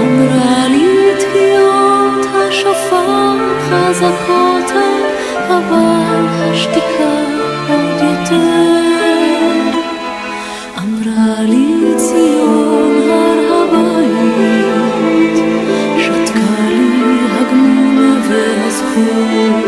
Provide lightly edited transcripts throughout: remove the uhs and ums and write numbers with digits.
אמרה לי תקיעות השופר חזקות, אבל השתיקה עוד יותר. אמרה לי ציון הר הבית, שתקה לי הגמול והזכות,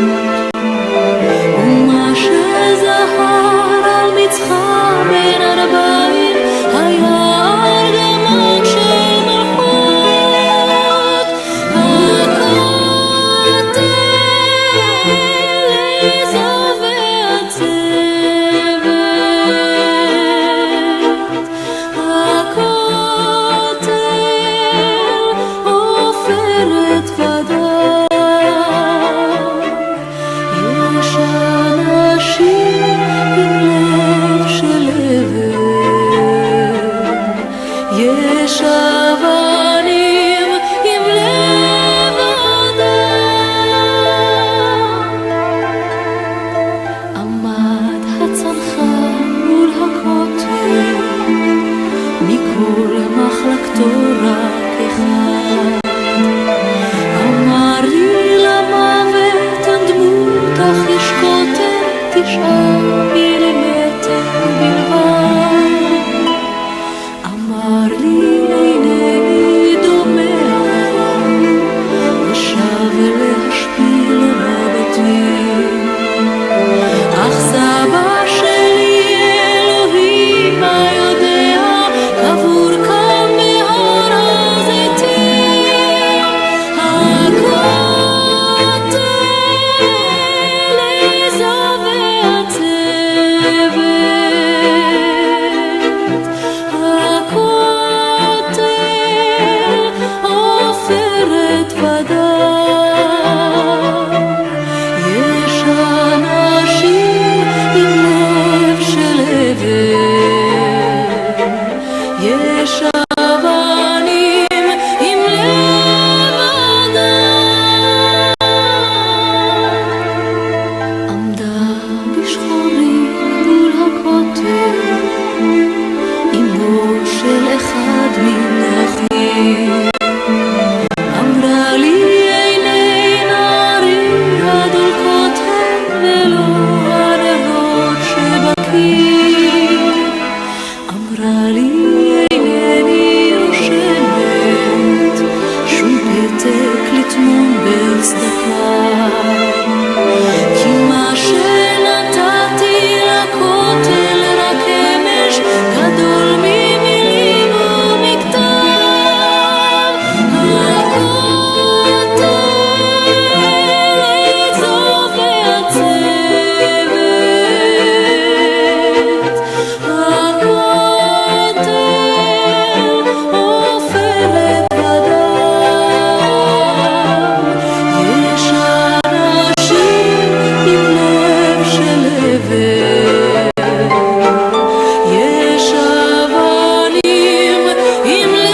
ומה שזהר על מצחה בין ארבעים היה ארגמן של מלכות. הכותל עזה והצוות, הכותל עופרת ודם. יש אנשים עם לב של אבן, יש אבנים עם לב אדם. עמד הצנחן מול הכותל, מכל מחלקתו רק אחד. אמר לי למוות אין דמות, אך יש כותל 9 מילימטר בלבד. אמר לי אינני דומע, ושב להשפיל מבטים, אך סבא שלי אלוהים מה יודע, קבור כאן בהר הזיתים. הכותל עזה והצוות, הכותל עופרת ודם. יש אנשים עם לב של אבן, יש אבנים עם לב אדם. עמדה בשחורים מול הכותל, אמו של אחד מן האחים. אמרה לי עיני נערי הדולקות הן ולא הנרות שבקיר. אמרה לי אינני יושבת, שום פתק לטמון בצדקה, כי מה שנתתי לכותל רק אמש גדול ממילים ומכתב. הכותל עזה והצוות, הכותל עופרת ודם. יש אנשים עם לב של אבן, יש אבנים עם לב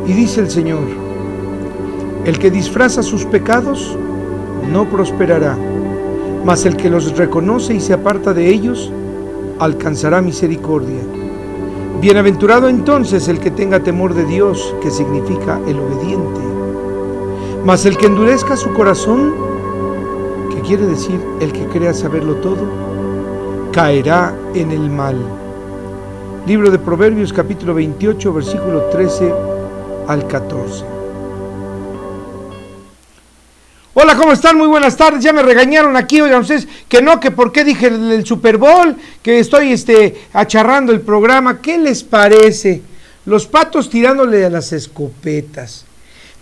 Y dice el Señor: el que disfraza sus pecados no prosperará, mas el que los reconoce y se aparta de ellos, alcanzará misericordia. Bienaventurado entonces el que tenga temor de Dios, que significa el obediente. Mas el que endurezca su corazón, que quiere decir el que crea saberlo todo, caerá en el mal. Libro de Proverbios, capítulo 28, versículo 13 al 14. Hola, ¿cómo están? Muy buenas tardes. Ya me regañaron aquí, oigan ustedes, que no, que por qué dije el Super Bowl, que estoy acharrando el programa. ¿Qué les parece? Los patos tirándole a las escopetas.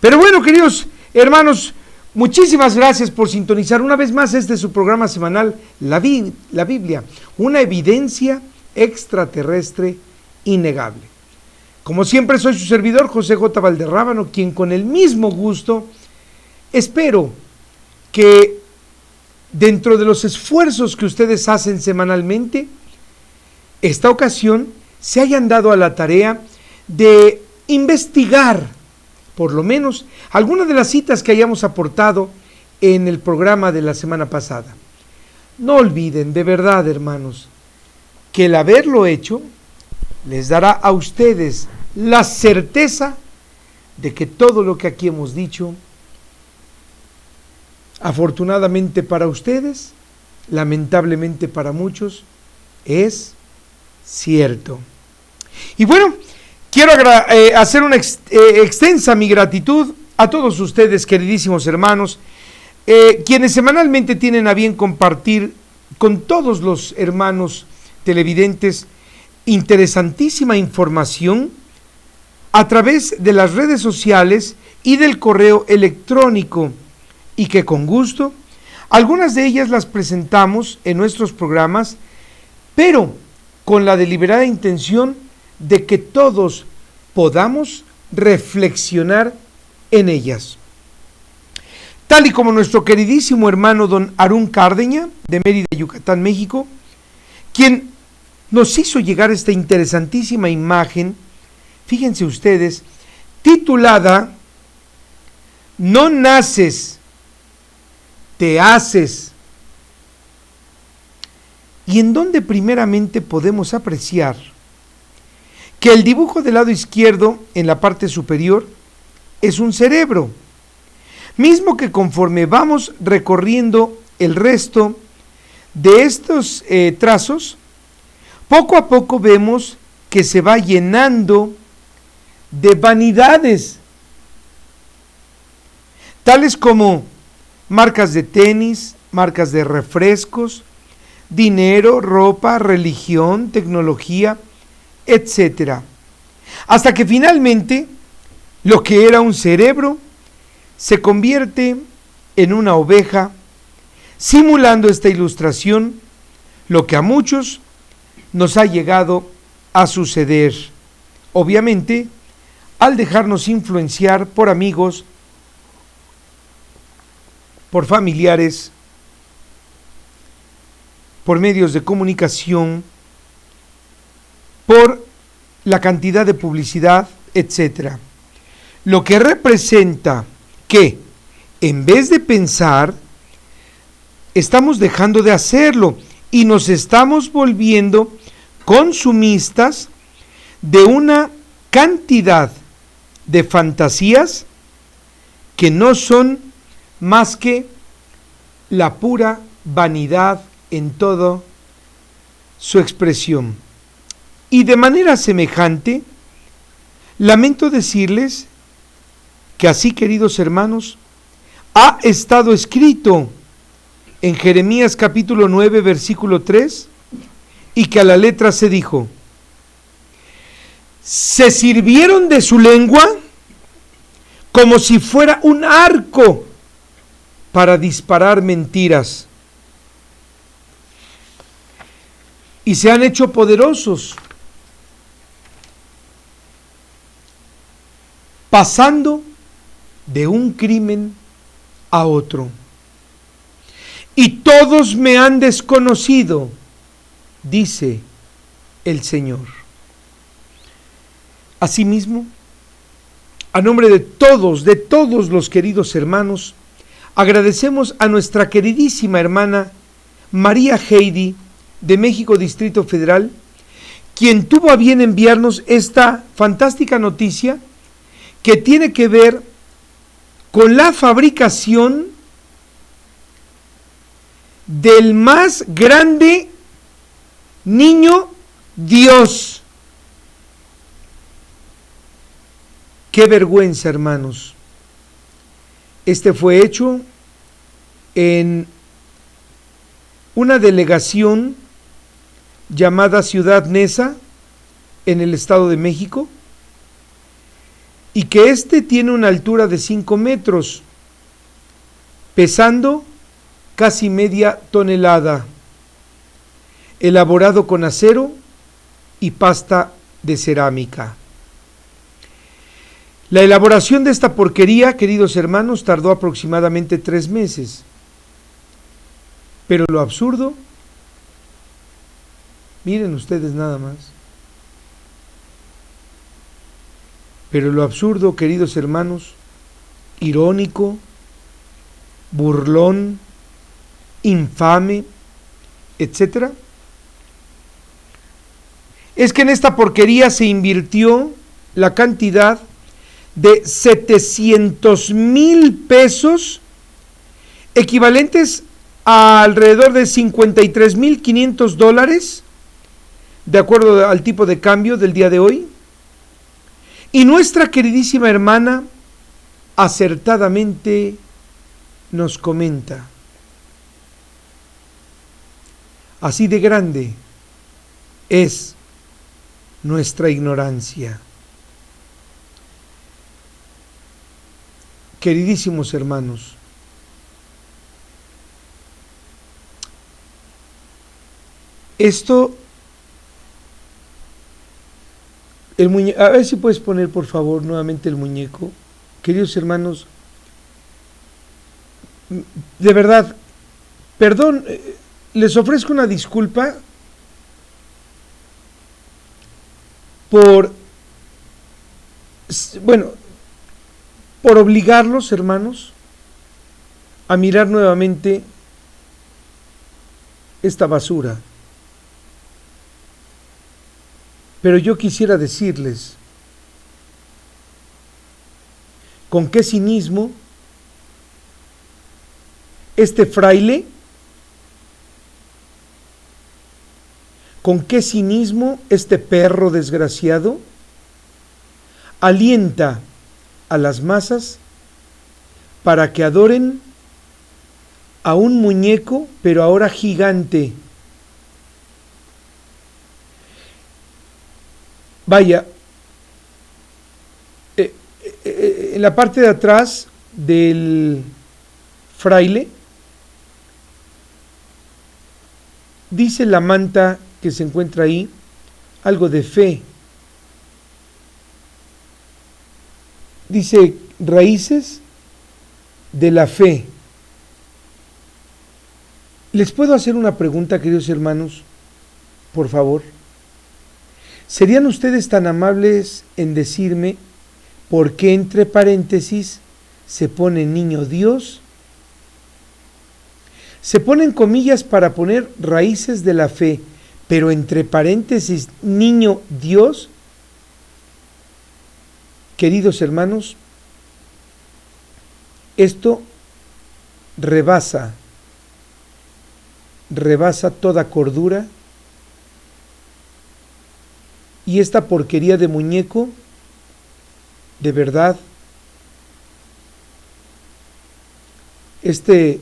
Pero bueno, queridos hermanos, muchísimas gracias por sintonizar una vez más este su programa semanal, la Biblia, una evidencia extraterrestre innegable. Como siempre, soy su servidor, José J. Valderrábano, quien con el mismo gusto espero que dentro de los esfuerzos que ustedes hacen semanalmente, esta ocasión se hayan dado a la tarea de investigar, por lo menos, algunas de las citas que hayamos aportado en el programa de la semana pasada. No olviden, de verdad, hermanos, que el haberlo hecho les dará a ustedes la certeza de que todo lo que aquí hemos dicho, afortunadamente para ustedes, lamentablemente para muchos, es cierto. Y bueno, quiero hacer una extensa mi gratitud a todos ustedes, queridísimos hermanos, quienes semanalmente tienen a bien compartir con todos los hermanos televidentes interesantísima información a través de las redes sociales y del correo electrónico, y que con gusto, algunas de ellas las presentamos en nuestros programas, pero con la deliberada intención de que todos podamos reflexionar en ellas. Tal y como nuestro queridísimo hermano don Arún Cárdeña, de Mérida, Yucatán, México, quien nos hizo llegar esta interesantísima imagen, fíjense ustedes, titulada "No naces, te haces", y en donde primeramente podemos apreciar que el dibujo del lado izquierdo en la parte superior es un cerebro, mismo que conforme vamos recorriendo el resto de estos trazos, poco a poco vemos que se va llenando de vanidades, tales como marcas de tenis, marcas de refrescos, dinero, ropa, religión, tecnología, etc. Hasta que finalmente lo que era un cerebro se convierte en una oveja, simulando esta ilustración lo que a muchos nos ha llegado a suceder, obviamente al dejarnos influenciar por amigos, por familiares, por medios de comunicación, por la cantidad de publicidad, etc. Lo que representa que, en vez de pensar, estamos dejando de hacerlo y nos estamos volviendo consumistas de una cantidad de fantasías que no son más que la pura vanidad en toda su expresión. Y de manera semejante, lamento decirles que así, queridos hermanos, ha estado escrito en Jeremías capítulo 9, versículo 3, y que a la letra se dijo: se sirvieron de su lengua como si fuera un arco para disparar mentiras, y se han hecho poderosos, pasando de un crimen a otro. Y todos me han desconocido, dice el Señor. Asimismo, a nombre de todos los queridos hermanos, Agradecemos a nuestra queridísima hermana María Heidi de México, Distrito Federal, quien tuvo a bien enviarnos esta fantástica noticia que tiene que ver con la fabricación del más grande niño Dios. Qué vergüenza, hermanos. Este fue hecho en una delegación llamada Ciudad Neza, en el Estado de México, y que este tiene una altura de 5 metros, pesando casi media tonelada, elaborado con acero y pasta de cerámica. La elaboración de esta porquería, queridos hermanos, tardó aproximadamente 3 meses. Pero lo absurdo, miren ustedes nada más. Pero lo absurdo, queridos hermanos, irónico, burlón, infame, etcétera, es que en esta porquería se invirtió la cantidad de 700,000 pesos, equivalentes a alrededor de 53,500 dólares, de acuerdo al tipo de cambio del día de hoy. Y nuestra queridísima hermana acertadamente nos comenta: así de grande es nuestra ignorancia. Queridísimos hermanos, esto, a ver si puedes poner por favor nuevamente el muñeco. Queridos hermanos, de verdad, perdón, les ofrezco una disculpa por obligarlos, hermanos, a mirar nuevamente esta basura. Pero yo quisiera decirles con qué cinismo este fraile, con qué cinismo este perro desgraciado alienta a las masas para que adoren a un muñeco, pero ahora gigante. Vaya, en la parte de atrás del fraile dice la manta que se encuentra ahí algo de fe. Dice raíces de la fe. ¿Les puedo hacer una pregunta, queridos hermanos? Por favor. ¿Serían ustedes tan amables en decirme por qué entre paréntesis se pone niño Dios? Se ponen comillas para poner raíces de la fe, pero entre paréntesis niño Dios. Queridos hermanos, esto rebasa toda cordura, y esta porquería de muñeco, de verdad, este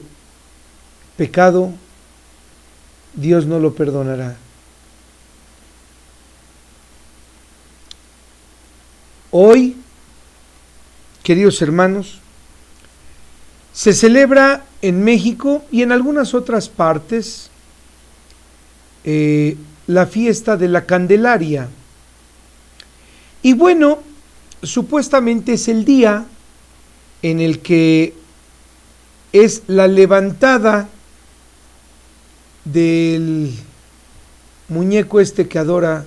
pecado Dios no lo perdonará. Hoy, queridos hermanos, se celebra en México y en algunas otras partes la fiesta de la Candelaria. Y bueno, supuestamente es el día en el que es la levantada del muñeco este que adora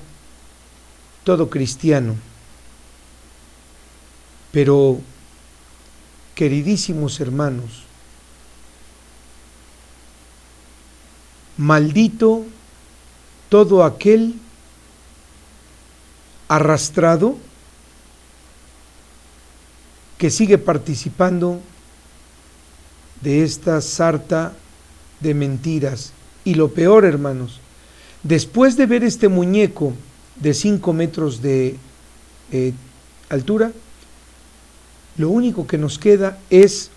todo cristiano. Pero, queridísimos hermanos, maldito todo aquel arrastrado que sigue participando de esta sarta de mentiras. Y lo peor, hermanos, después de ver este muñeco de 5 metros de altura, lo único que nos queda es,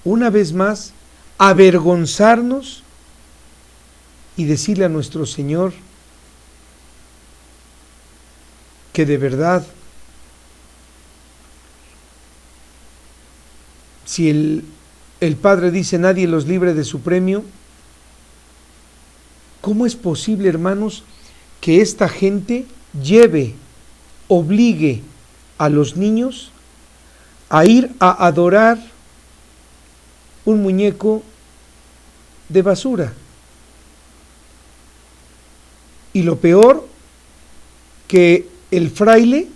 una vez más, avergonzarnos y decirle a nuestro Señor que de verdad, si el Padre dice nadie los libre de su premio, ¿cómo es posible, hermanos, que esta gente obligue a los niños a ir a adorar un muñeco de basura? Y lo peor, que el fraile,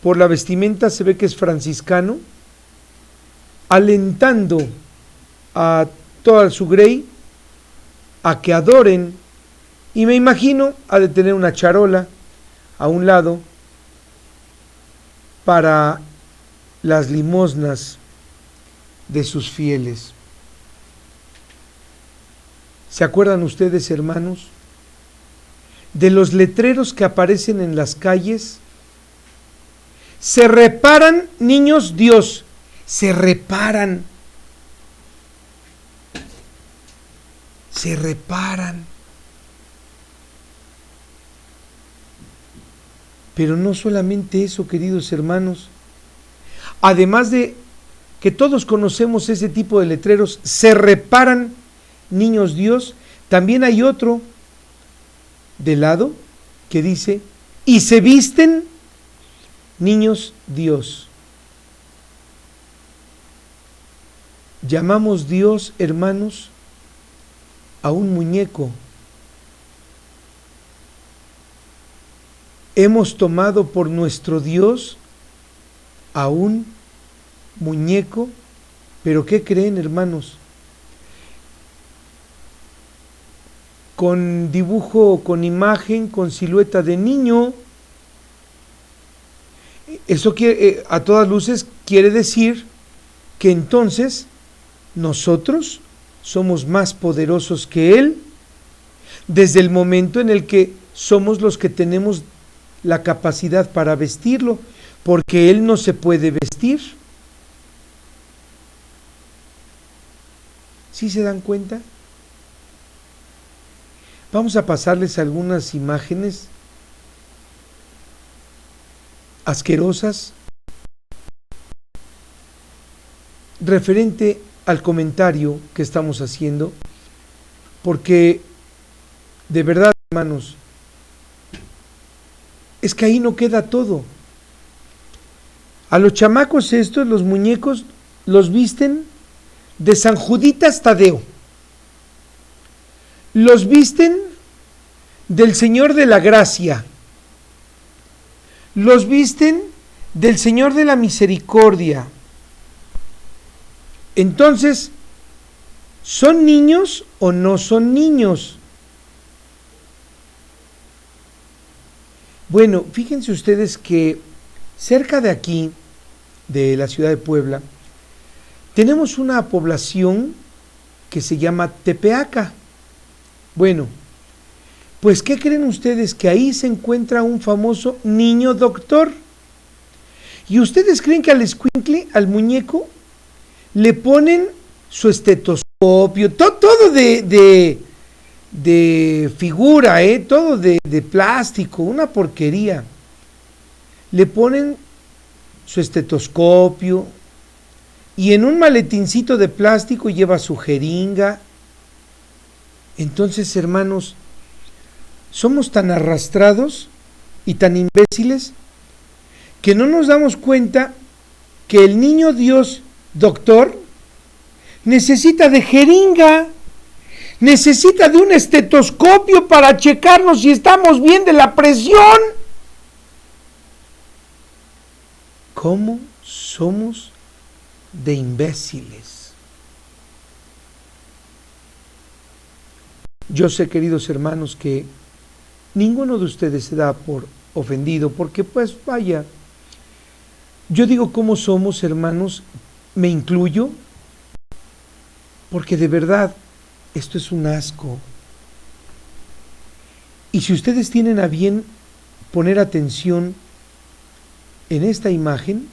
por la vestimenta se ve que es franciscano, alentando a toda su grey a que adoren, y me imagino ha de tener una charola a un lado para las limosnas de sus fieles. ¿Se acuerdan ustedes, hermanos, de los letreros que aparecen en las calles? Se reparan, niños Dios, se reparan. Se reparan. Pero no solamente eso, queridos hermanos. Además de que todos conocemos ese tipo de letreros, se reparan, niños Dios, también hay otro de lado que dice, y se visten, niños Dios. Llamamos Dios, hermanos, a un muñeco. Hemos tomado por nuestro Dios a un muñeco, pero ¿qué creen, hermanos? Con dibujo, con imagen, con silueta de niño. Eso quiere, a todas luces quiere decir que entonces nosotros somos más poderosos que Él, desde el momento en el que somos los que tenemos la capacidad para vestirlo, porque Él no se puede vestir. ¿Sí se dan cuenta? Vamos a pasarles algunas imágenes asquerosas referente al comentario que estamos haciendo, porque de verdad, hermanos, es que ahí no queda todo. A los chamacos estos, los muñecos, los visten de San Juditas Tadeo, los visten del Señor de la Gracia, los visten del Señor de la Misericordia. Entonces, ¿son niños o no son niños? Bueno, fíjense ustedes que cerca de aquí, de la ciudad de Puebla, tenemos una población que se llama Tepeaca. Bueno, pues ¿qué creen ustedes? Que ahí se encuentra un famoso niño doctor. ¿Y ustedes creen que al escuincle, al muñeco, le ponen su estetoscopio, todo de figura, todo de plástico, una porquería? Le ponen su estetoscopio y en un maletincito de plástico lleva su jeringa. Entonces, hermanos, somos tan arrastrados y tan imbéciles que no nos damos cuenta que el niño Dios doctor necesita de jeringa, necesita de un estetoscopio para checarnos si estamos bien de la presión. ¿Cómo somos de imbéciles? Yo sé, queridos hermanos, que ninguno de ustedes se da por ofendido, porque pues vaya, yo digo cómo somos, hermanos, me incluyo, porque de verdad esto es un asco. Y si ustedes tienen a bien poner atención en esta imagen,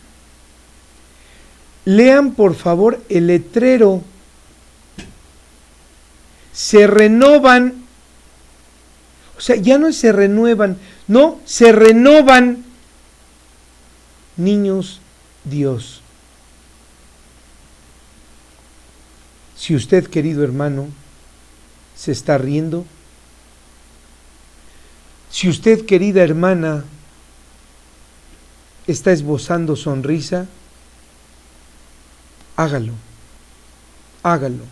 lean por favor el letrero. Se renovan, o sea, ya no se renuevan, no, se renovan. Niños, Dios. Si usted, querido hermano, se está riendo, si usted, querida hermana, está esbozando sonrisa, hágalo, hágalo.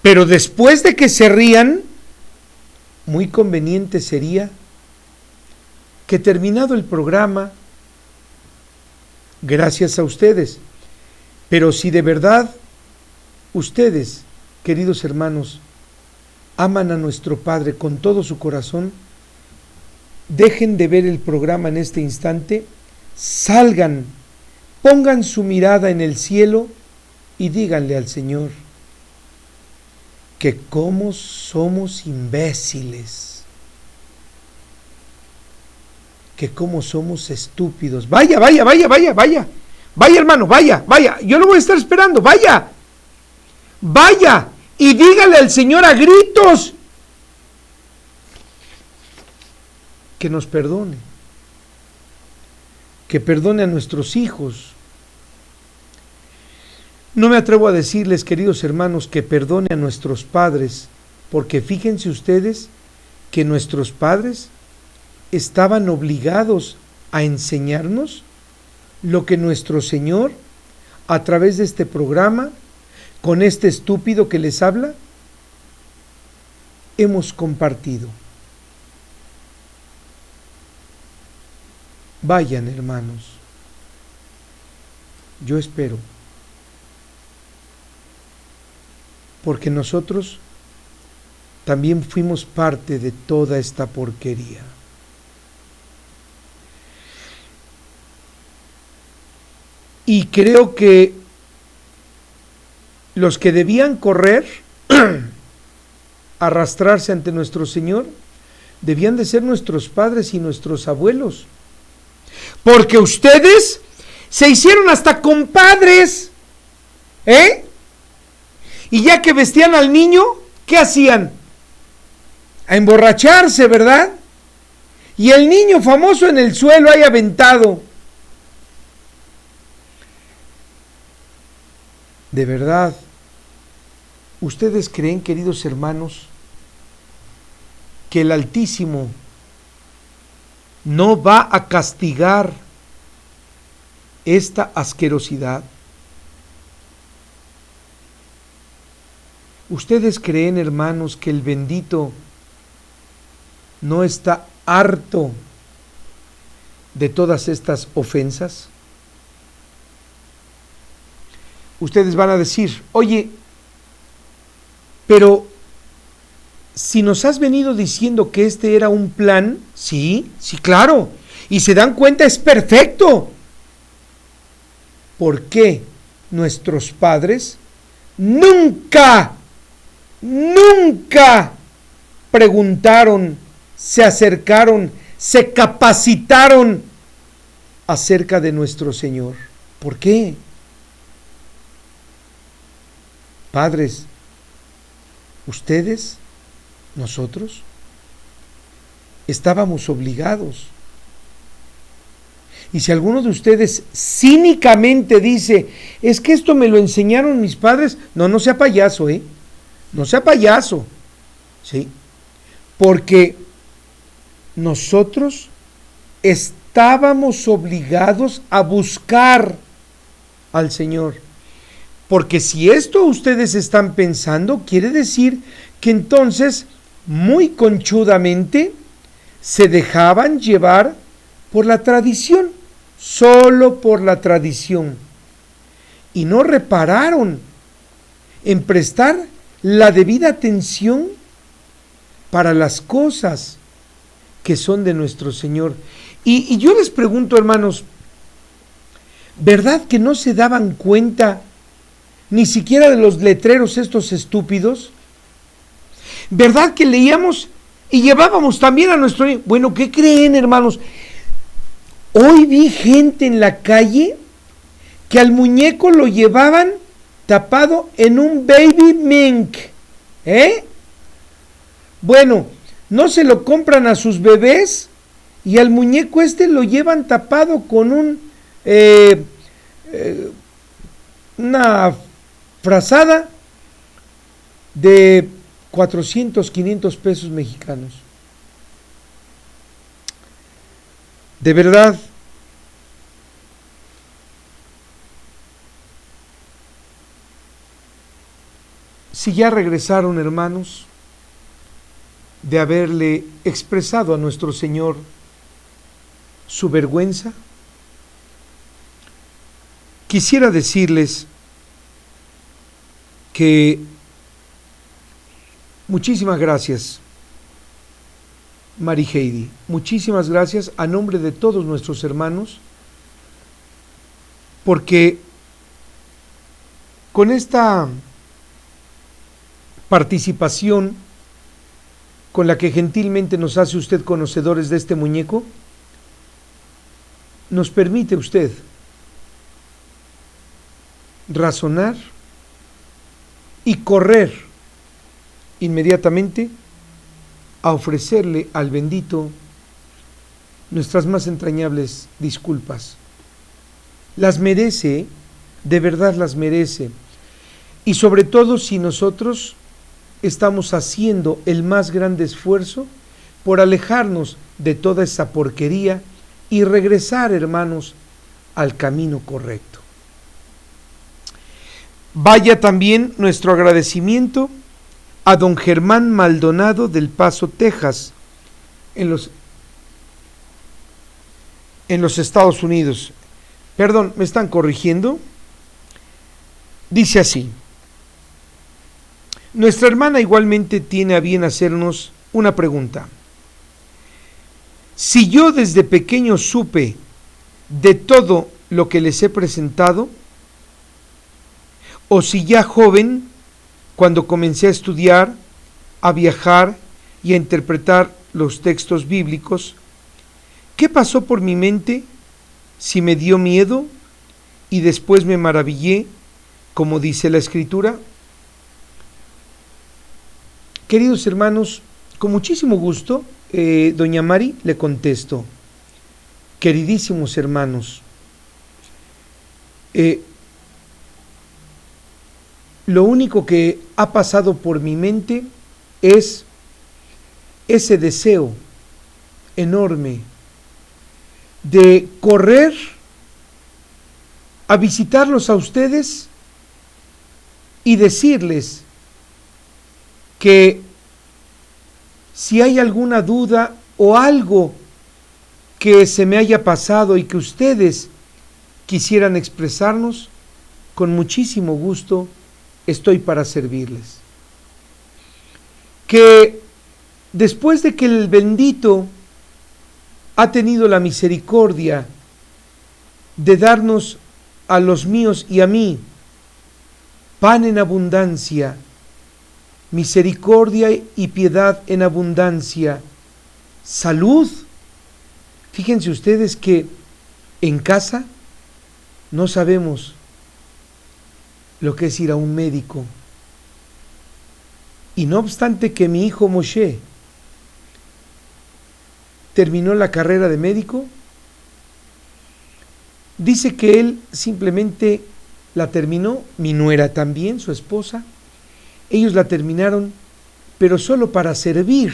Pero después de que se rían, muy conveniente sería que terminado el programa, gracias a ustedes, pero si de verdad ustedes, queridos hermanos, aman a nuestro Padre con todo su corazón, dejen de ver el programa en este instante, salgan, pongan su mirada en el cielo y díganle al Señor que cómo somos imbéciles, que cómo somos estúpidos. Vaya, vaya, vaya, vaya, vaya, vaya hermano, vaya, vaya, yo lo voy a estar esperando, vaya, vaya y dígale al Señor a gritos que nos perdone, que perdone a nuestros hijos. No me atrevo a decirles, queridos hermanos, que perdone a nuestros padres, porque fíjense ustedes que nuestros padres estaban obligados a enseñarnos lo que nuestro Señor, a través de este programa, con este estúpido que les habla, hemos compartido. Vayan, hermanos, yo espero, porque nosotros también fuimos parte de toda esta porquería. Y creo que los que debían correr, arrastrarse ante nuestro Señor, debían de ser nuestros padres y nuestros abuelos. Porque ustedes se hicieron hasta compadres, ¿eh? Y ya que vestían al niño, ¿qué hacían? A emborracharse, ¿verdad? Y el niño famoso en el suelo ahí aventado. De verdad, ¿ustedes creen, queridos hermanos, que el Altísimo no va a castigar esta asquerosidad? ¿Ustedes creen, hermanos, que el bendito no está harto de todas estas ofensas? Ustedes van a decir, oye, pero si nos has venido diciendo que este era un plan, sí, claro, y se dan cuenta, es perfecto. ¿Por qué nuestros padres nunca preguntaron, se acercaron, se capacitaron acerca de nuestro Señor? ¿Por qué? Padres, ustedes, nosotros, estábamos obligados. Y si alguno de ustedes cínicamente dice, es que esto me lo enseñaron mis padres, no sea payaso, no sea payaso, ¿sí? Porque nosotros estábamos obligados a buscar al Señor. Porque si esto ustedes están pensando, quiere decir que entonces, muy conchudamente, se dejaban llevar por la tradición, solo por la tradición, y no repararon en prestar la debida atención para las cosas que son de nuestro Señor. Y yo les pregunto, hermanos, ¿verdad que no se daban cuenta ni siquiera de los letreros estos estúpidos? ¿Verdad que leíamos y llevábamos también a nuestro niño? Bueno, ¿qué creen, hermanos? Hoy vi gente en la calle que al muñeco lo llevaban tapado en un baby mink. Bueno, no se lo compran a sus bebés y al muñeco lo llevan tapado con una frazada de 400, 500 pesos mexicanos. De verdad, si ya regresaron, hermanos, de haberle expresado a nuestro Señor su vergüenza, quisiera decirles que muchísimas gracias, Mari Heidi, muchísimas gracias a nombre de todos nuestros hermanos, porque con esta participación con la que gentilmente nos hace usted conocedores de este muñeco, nos permite usted razonar y correr inmediatamente a ofrecerle al bendito nuestras más entrañables disculpas. Las merece, de verdad las merece, y sobre todo si nosotros estamos haciendo el más grande esfuerzo por alejarnos de toda esa porquería y regresar, hermanos, al camino correcto. Vaya también nuestro agradecimiento a don Germán Maldonado del Paso, Texas, en los Estados Unidos. Perdón, me están corrigiendo. Dice así: nuestra hermana igualmente tiene a bien hacernos una pregunta. Si yo desde pequeño supe de todo lo que les he presentado, o si ya joven, cuando comencé a estudiar, a viajar y a interpretar los textos bíblicos, ¿qué pasó por mi mente si me dio miedo y después me maravillé, como dice la Escritura? Queridos hermanos, con muchísimo gusto, doña Mari le contesto. Queridísimos hermanos, lo único que ha pasado por mi mente es ese deseo enorme de correr a visitarlos a ustedes y decirles que si hay alguna duda o algo que se me haya pasado y que ustedes quisieran expresarnos, con muchísimo gusto estoy para servirles. Que después de que el bendito ha tenido la misericordia de darnos a los míos y a mí pan en abundancia, misericordia y piedad en abundancia, salud. Fíjense ustedes que en casa no sabemos lo que es ir a un médico. Y no obstante que mi hijo Moshe terminó la carrera de médico, dice que él simplemente la terminó, mi nuera también, su esposa, ellos la terminaron, pero solo para servir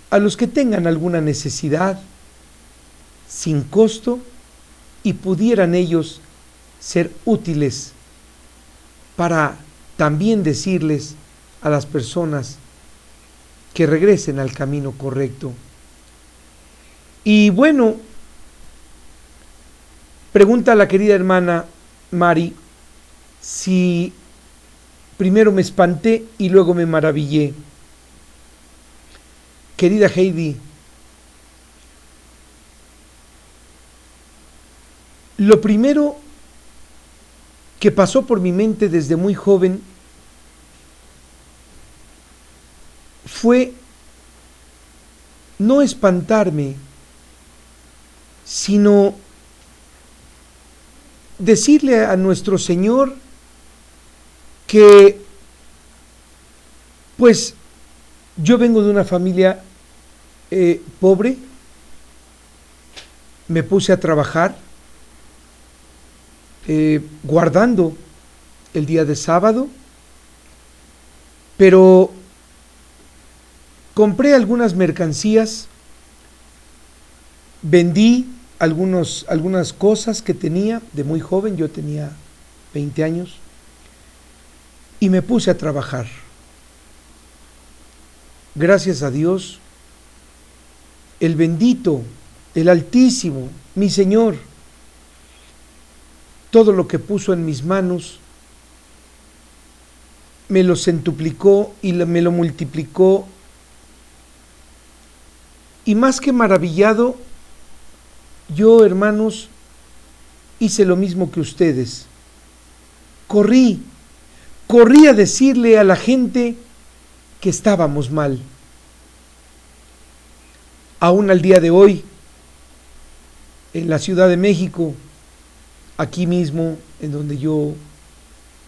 a los que tengan alguna necesidad, sin costo, y pudieran ellos ser útiles para también decirles a las personas que regresen al camino correcto. Y bueno, pregunta a la querida hermana Mari si primero me espanté y luego me maravillé. querida Heidi, lo primero que pasó por mi mente desde muy joven fue no espantarme, sino decirle a nuestro Señor que, pues, yo vengo de una familia pobre, me puse a trabajar guardando el día de sábado, pero compré algunas mercancías, vendí algunas cosas que tenía de muy joven, yo tenía 20 años, y me puse a trabajar. Gracias a Dios, el bendito, el Altísimo, mi Señor, todo lo que puso en mis manos, me lo centuplicó y me lo multiplicó. Y más que maravillado, yo, hermanos, hice lo mismo que ustedes. Corrí a decirle a la gente que estábamos mal. Aún al día de hoy, en la Ciudad de México, aquí mismo, en donde yo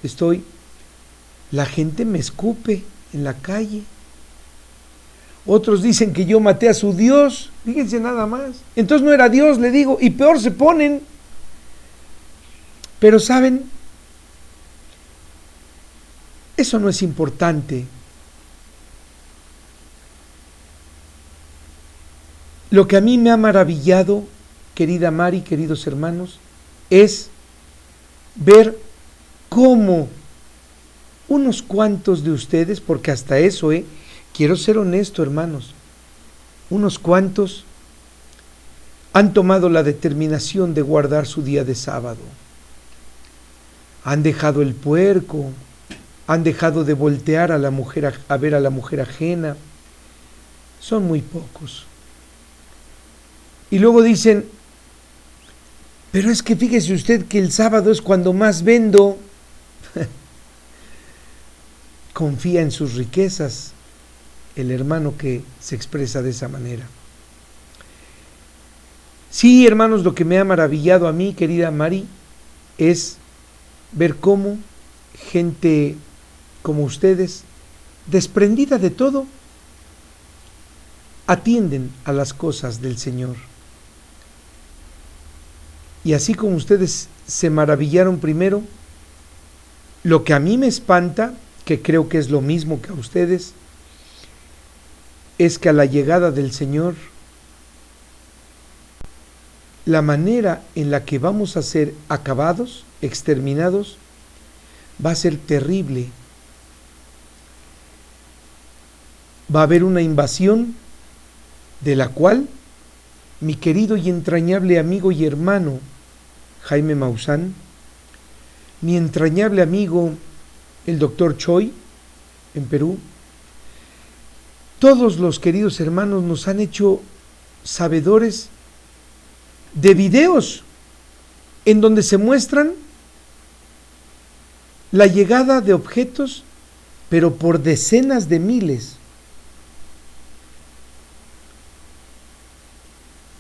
estoy, la gente me escupe en la calle. Otros dicen que yo maté a su Dios, fíjense nada más. Entonces no era Dios, le digo, y peor se ponen. Pero ¿saben? Eso no es importante. Lo que a mí me ha maravillado, querida Mari, queridos hermanos, es ver cómo unos cuantos de ustedes, porque hasta eso, quiero ser honesto, hermanos, unos cuantos han tomado la determinación de guardar su día de sábado. Han dejado el puerco, han dejado de voltear a la mujer, a ver a la mujer ajena. Son muy pocos. Y luego dicen, pero es que fíjese usted que el sábado es cuando más vendo. Confía en sus riquezas el hermano que se expresa de esa manera. Sí, hermanos, lo que me ha maravillado a mí, querida Mari, es ver cómo gente como ustedes, desprendida de todo, atienden a las cosas del Señor. Y así como ustedes se maravillaron primero, lo que a mí me espanta, que creo que es lo mismo que a ustedes, es que a la llegada del Señor, la manera en la que vamos a ser acabados, exterminados, va a ser terrible. Va a haber una invasión de la cual mi querido y entrañable amigo y hermano Jaime Maussan, mi entrañable amigo el doctor Choi en Perú, todos los queridos hermanos nos han hecho sabedores de videos en donde se muestran la llegada de objetos, pero por decenas de miles.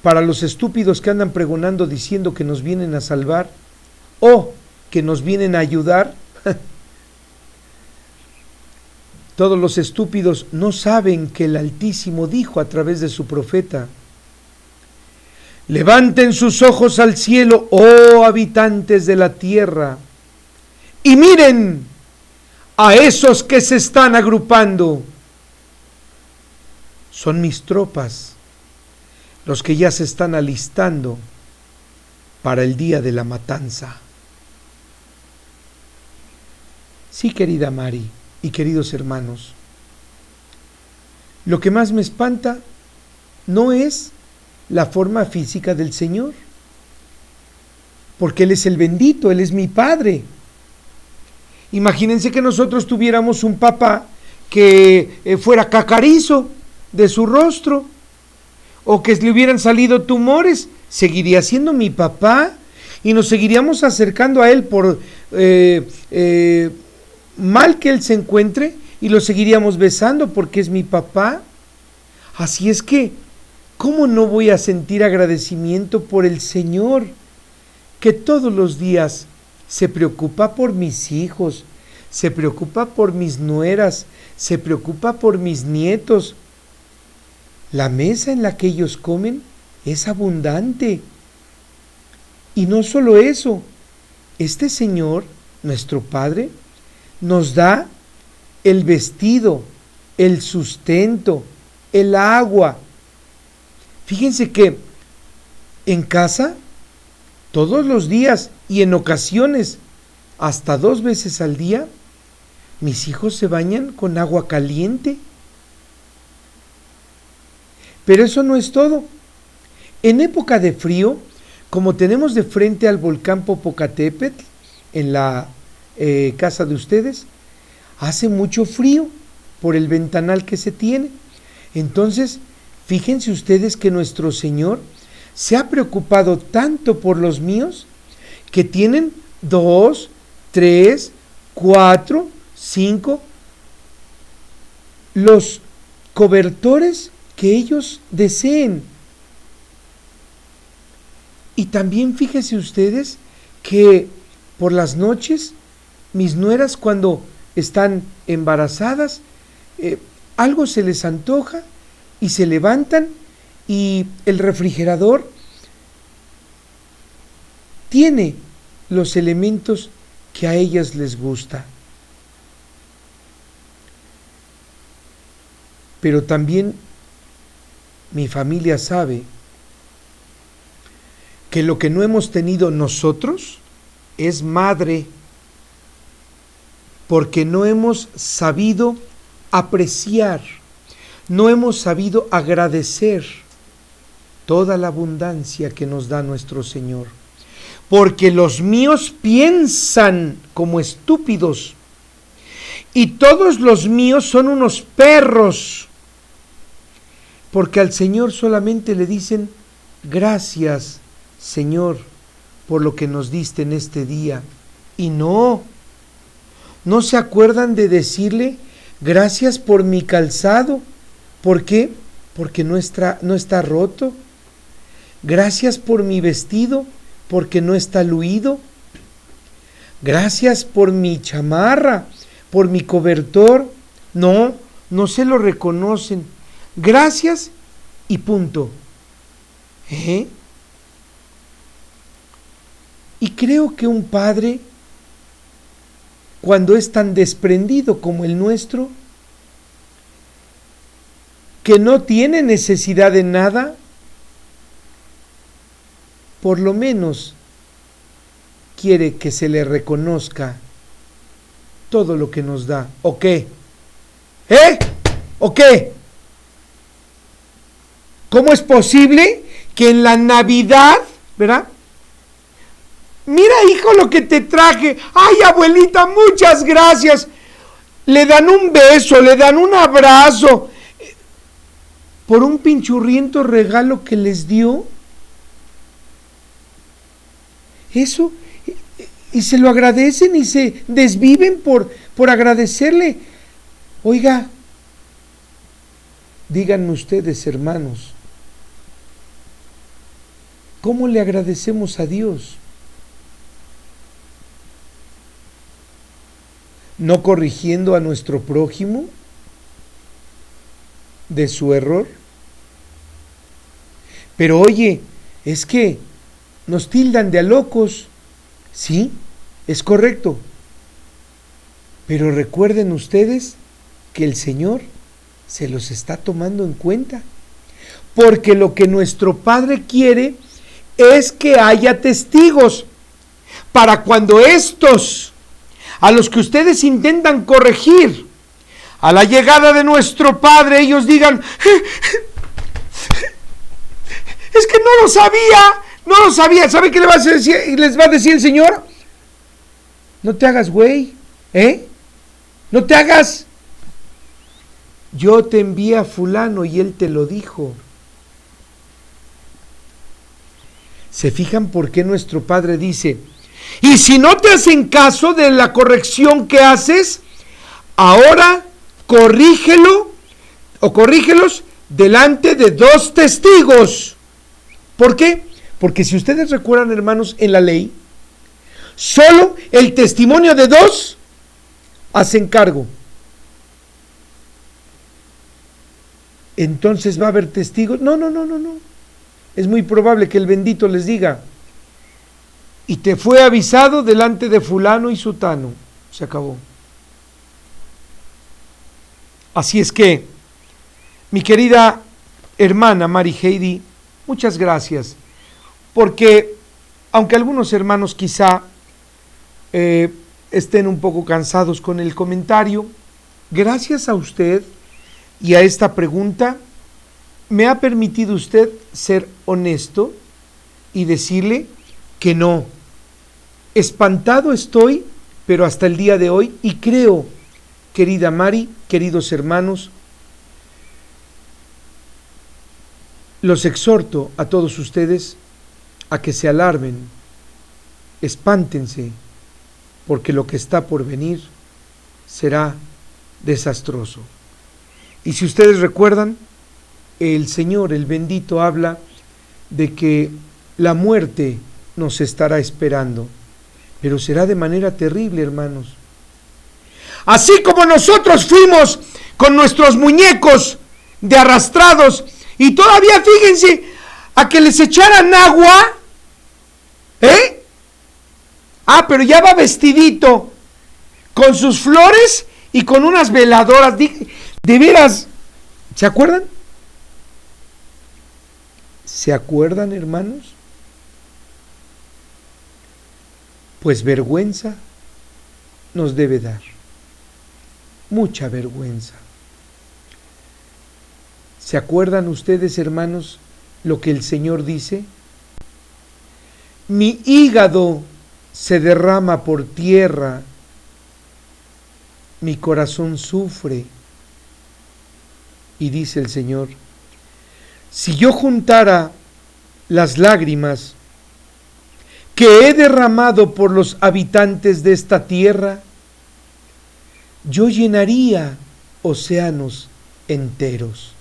Para los estúpidos que andan pregonando diciendo que nos vienen a salvar o que nos vienen a ayudar, todos los estúpidos no saben que el Altísimo dijo a través de su profeta: levanten sus ojos al cielo, oh habitantes de la tierra, y miren a esos que se están agrupando. Son mis tropas, los que ya se están alistando para el día de la matanza. Sí, querida Mari y queridos hermanos, lo que más me espanta no es la forma física del Señor, porque Él es el bendito, Él es mi Padre. Imagínense que nosotros tuviéramos un papá que fuera cacarizo, de su rostro, o que le hubieran salido tumores, seguiría siendo mi papá y nos seguiríamos acercando a él por mal que él se encuentre y lo seguiríamos besando porque es mi papá. Así es que, ¿cómo no voy a sentir agradecimiento por el Señor, que todos los días se preocupa por mis hijos, se preocupa por mis nueras, se preocupa por mis nietos? La mesa en la que ellos comen es abundante. Y no solo eso, este Señor, nuestro Padre, nos da el vestido, el sustento, el agua. Fíjense que en casa, todos los días y en ocasiones, hasta 2 veces al día, mis hijos se bañan con agua caliente. Pero eso no es todo. En época de frío, como tenemos de frente al volcán Popocatépetl, en la casa de ustedes, hace mucho frío por el ventanal que se tiene. Entonces, fíjense ustedes que nuestro Señor se ha preocupado tanto por los míos, que tienen 2, 3, 4, 5, los cobertores que ellos deseen. Y también fíjense ustedes que por las noches, mis nueras cuando están embarazadas, algo se les antoja y se levantan y el refrigerador tiene los elementos que a ellas les gusta. Pero también mi familia sabe que lo que no hemos tenido nosotros es madre, porque no hemos sabido apreciar, no hemos sabido agradecer toda la abundancia que nos da nuestro Señor. Porque los míos piensan como estúpidos, y todos los míos son unos perros, porque al Señor solamente le dicen: gracias, Señor, por lo que nos diste en este día. Y no se acuerdan de decirle: gracias por mi calzado. ¿Por qué? Porque no está roto. Gracias por mi vestido, porque no está luido. Gracias por mi chamarra, por mi cobertor. No se lo reconocen. Gracias y punto. Y creo que un padre, cuando es tan desprendido como el nuestro, que no tiene necesidad de nada, por lo menos quiere que se le reconozca todo lo que nos da. ¿O qué? ¿O qué? ¿Cómo es posible que en la Navidad, ¿verdad? Mira, hijo, lo que te traje. Ay, abuelita, muchas gracias. Le dan un beso, le dan un abrazo por un pinchurriento regalo que les dio. Eso, y se lo agradecen y se desviven por agradecerle. Oiga, díganme ustedes, hermanos, ¿cómo le agradecemos a Dios? ¿No corrigiendo a nuestro prójimo de su error? Pero oye, es que nos tildan de a locos. Sí, es correcto. Pero recuerden ustedes que el Señor se los está tomando en cuenta. Porque lo que nuestro Padre quiere es que haya testigos para cuando estos, a los que ustedes intentan corregir, a la llegada de nuestro Padre, ellos digan: es que no lo sabía. ¿Sabe qué les va a decir el Señor? No te hagas güey, no te hagas. yo te envié a fulano y él te lo dijo. ¿Se fijan por qué nuestro Padre dice, y si no te hacen caso de la corrección que haces, ahora corrígelo o corrígelos delante de 2 testigos? ¿Por qué? Porque si ustedes recuerdan, hermanos, en la ley, solo el testimonio de 2 hacen cargo. Entonces va a haber testigos. No. Es muy probable que el bendito les diga, y te fue avisado delante de fulano y sutano. Se acabó. Así es que, mi querida hermana Mari Heidi, muchas gracias, porque aunque algunos hermanos quizá estén un poco cansados con el comentario, gracias a usted y a esta pregunta, me ha permitido usted ser honesto y decirle que no. Espantado estoy, pero hasta el día de hoy, y creo, querida Mari, queridos hermanos, los exhorto a todos ustedes a que se alarmen, espántense, porque lo que está por venir será desastroso. Y si ustedes recuerdan, el Señor, el bendito, habla de que la muerte nos estará esperando, pero será de manera terrible, hermanos. Así como nosotros fuimos con nuestros muñecos de arrastrados y todavía, fíjense, a que les echaran agua, pero ya va vestidito con sus flores y con unas veladoras. De veras, ¿se acuerdan? ¿Se acuerdan, hermanos? Pues vergüenza nos debe dar, mucha vergüenza. ¿Se acuerdan ustedes, hermanos, lo que el Señor dice? Mi hígado se derrama por tierra, mi corazón sufre. Y dice el Señor, si yo juntara las lágrimas que he derramado por los habitantes de esta tierra, yo llenaría océanos enteros.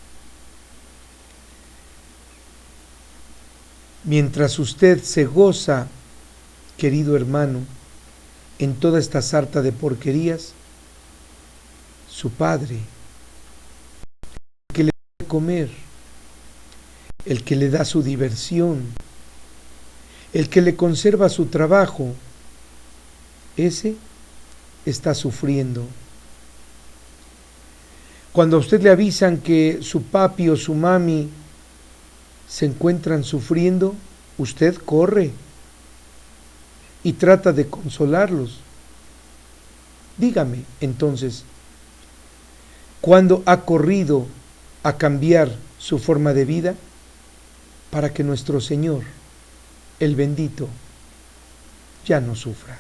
Mientras usted se goza, querido hermano, en toda esta sarta de porquerías, su Padre, el que le da de comer, el que le da su diversión, el que le conserva su trabajo, ese está sufriendo. Cuando a usted le avisan que su papi o su mami se encuentran sufriendo, usted corre y trata de consolarlos. Dígame, entonces, ¿cuándo ha corrido a cambiar su forma de vida para que nuestro Señor, el bendito, ya no sufra?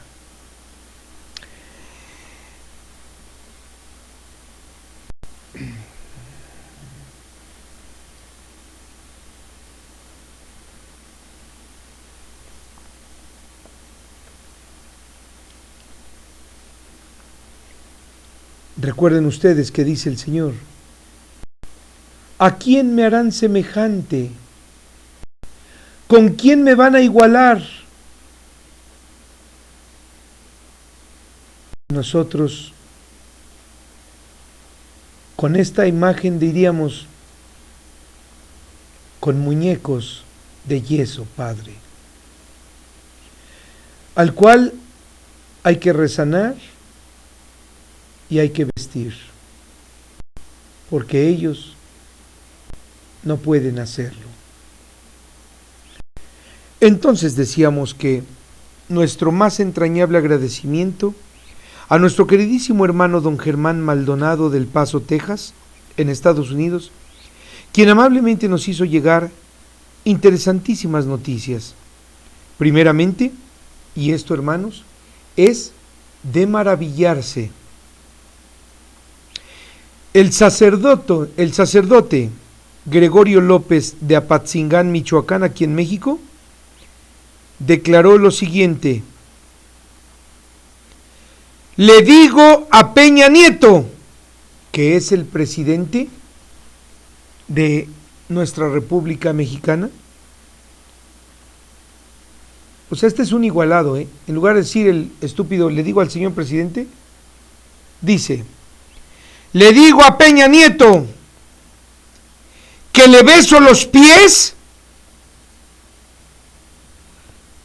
Recuerden ustedes que dice el Señor, ¿a quién me harán semejante? ¿Con quién me van a igualar? Nosotros, con esta imagen diríamos, con muñecos de yeso, Padre, al cual hay que resanar y hay que vestir, porque ellos no pueden hacerlo. Entonces decíamos que nuestro más entrañable agradecimiento a nuestro queridísimo hermano don Germán Maldonado del Paso, Texas, en Estados Unidos, quien amablemente nos hizo llegar interesantísimas noticias. Primeramente, y esto, hermanos, es de maravillarse. el sacerdote Gregorio López de Apatzingán, Michoacán, aquí en México, declaró lo siguiente: le digo a Peña Nieto, que es el presidente de nuestra República Mexicana. O sea, este es un igualado, ¿eh? En lugar de decir el estúpido, le digo al señor presidente, dice, le digo a Peña Nieto que le beso los pies.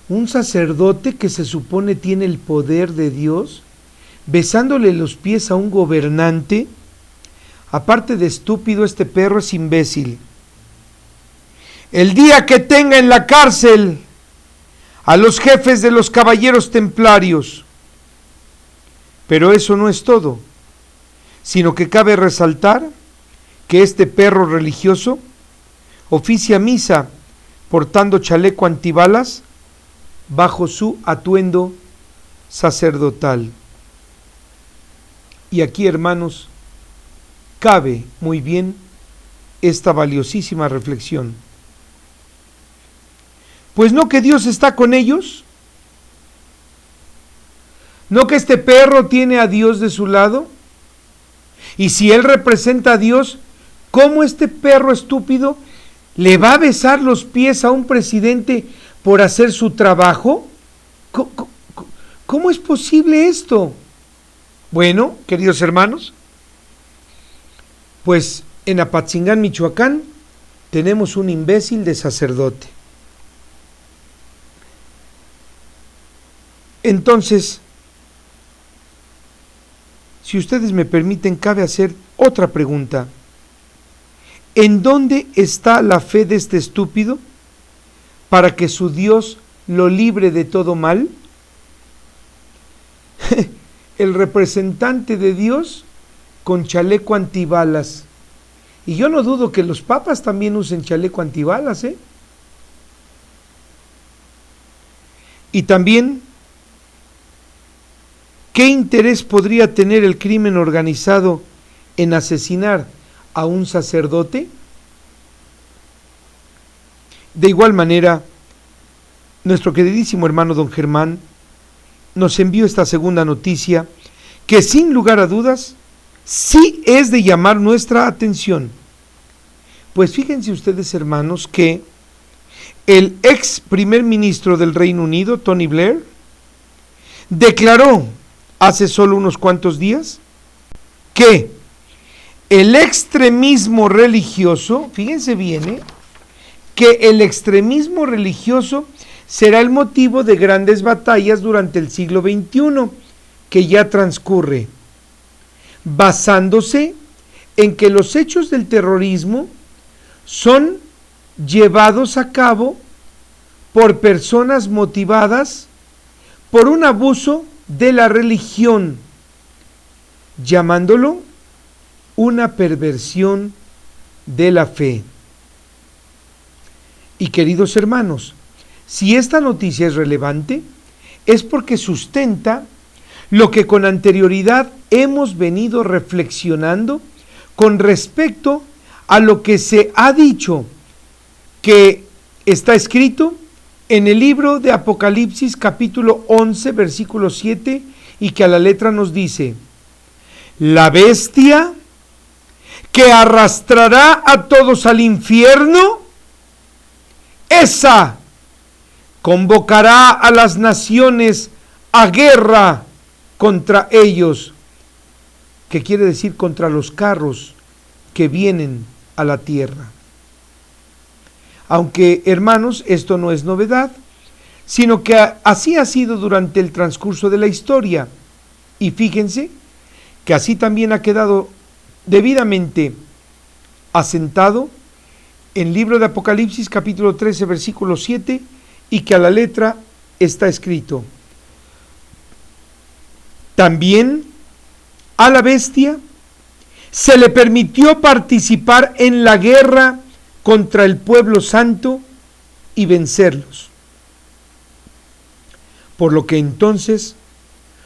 Un sacerdote que se supone tiene el poder de Dios, besándole los pies a un gobernante. Aparte de estúpido, este perro es imbécil. El día que tenga en la cárcel a los jefes de los caballeros templarios. Pero eso no es todo, sino que cabe resaltar que este perro religioso oficia misa portando chaleco antibalas bajo su atuendo sacerdotal. Y aquí, hermanos, cabe muy bien esta valiosísima reflexión. Pues no que Dios está con ellos, no que este perro tiene a Dios de su lado, y si él representa a Dios, ¿cómo este perro estúpido le va a besar los pies a un presidente por hacer su trabajo? ¿Cómo es posible esto? Bueno, queridos hermanos, pues en Apatzingán, Michoacán, tenemos un imbécil de sacerdote. Entonces, si ustedes me permiten, cabe hacer otra pregunta. ¿En dónde está la fe de este estúpido para que su Dios lo libre de todo mal? El representante de Dios con chaleco antibalas. Y yo no dudo que los papas también usen chaleco antibalas, ¿eh? Y también, ¿qué interés podría tener el crimen organizado en asesinar a un sacerdote? De igual manera, nuestro queridísimo hermano don Germán nos envió esta segunda noticia que sin lugar a dudas sí es de llamar nuestra atención. Pues fíjense ustedes, hermanos, que el ex primer ministro del Reino Unido, Tony Blair, declaró hace solo unos cuantos días que el extremismo religioso, fíjense bien, que el extremismo religioso será el motivo de grandes batallas durante el siglo XXI, que ya transcurre, basándose en que los hechos del terrorismo son llevados a cabo por personas motivadas por un abuso de la religión, llamándolo una perversión de la fe. Y queridos hermanos, si esta noticia es relevante, es porque sustenta lo que con anterioridad hemos venido reflexionando con respecto a lo que se ha dicho, que está escrito en el libro de Apocalipsis capítulo 11 versículo 7, y que a la letra nos dice: la bestia que arrastrará a todos al infierno, esa convocará a las naciones a guerra contra ellos, que quiere decir contra los carros que vienen a la tierra. Aunque, hermanos, esto no es novedad, sino que así ha sido durante el transcurso de la historia. Y fíjense que así también ha quedado debidamente asentado en el libro de Apocalipsis capítulo 13 versículo 7, y que a la letra está escrito: también a la bestia se le permitió participar en la guerra contra el pueblo santo y vencerlos. Por lo que entonces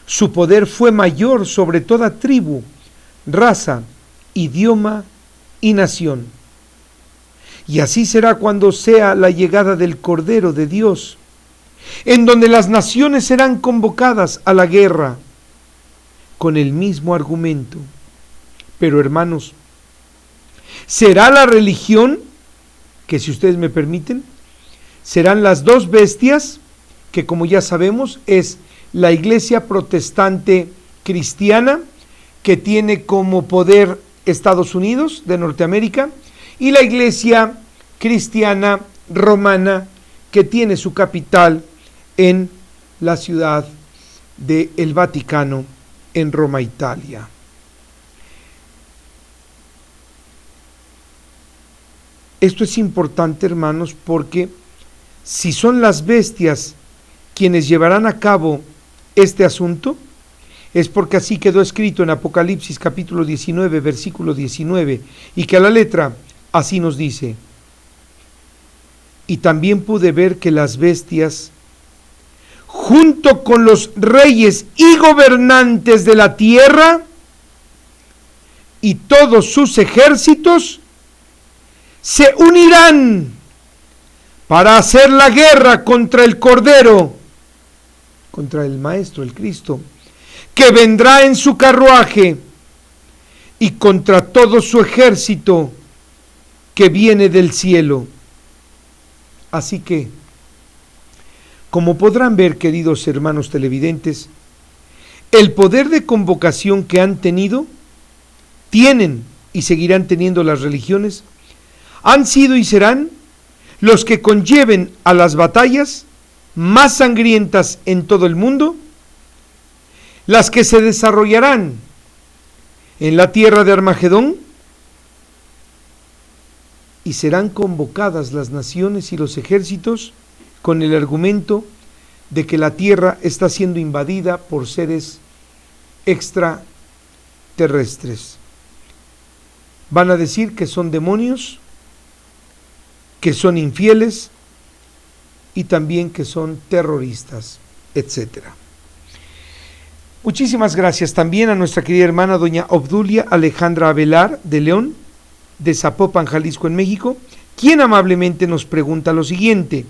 su poder fue mayor sobre toda tribu, raza, idioma y nación. Y así será cuando sea la llegada del Cordero de Dios, en donde las naciones serán convocadas a la guerra con el mismo argumento. Pero hermanos, será la religión, que si ustedes me permiten, serán las dos bestias, que como ya sabemos es la iglesia protestante cristiana, que tiene como poder Estados Unidos de Norteamérica, y la iglesia cristiana romana, que tiene su capital en la ciudad del Vaticano, en Roma, Italia. Esto es importante, hermanos, porque si son las bestias quienes llevarán a cabo este asunto, es porque así quedó escrito en Apocalipsis capítulo 19, versículo 19, y que a la letra así nos dice: y también pude ver que las bestias, junto con los reyes y gobernantes de la tierra y todos sus ejércitos, se unirán para hacer la guerra contra el Cordero, contra el Maestro, el Cristo, que vendrá en su carruaje, y contra todo su ejército que viene del cielo. Así que, como podrán ver, queridos hermanos televidentes, el poder de convocación que han tenido, tienen y seguirán teniendo las religiones, han sido y serán los que conlleven a las batallas más sangrientas en todo el mundo, las que se desarrollarán en la tierra de Armagedón, y serán convocadas las naciones y los ejércitos con el argumento de que la tierra está siendo invadida por seres extraterrestres. Van a decir que son demonios, que son infieles y también que son terroristas, etc. Muchísimas gracias también a nuestra querida hermana doña Obdulia Alejandra Avelar de León, de Zapopan, Jalisco, en México, quien amablemente nos pregunta lo siguiente: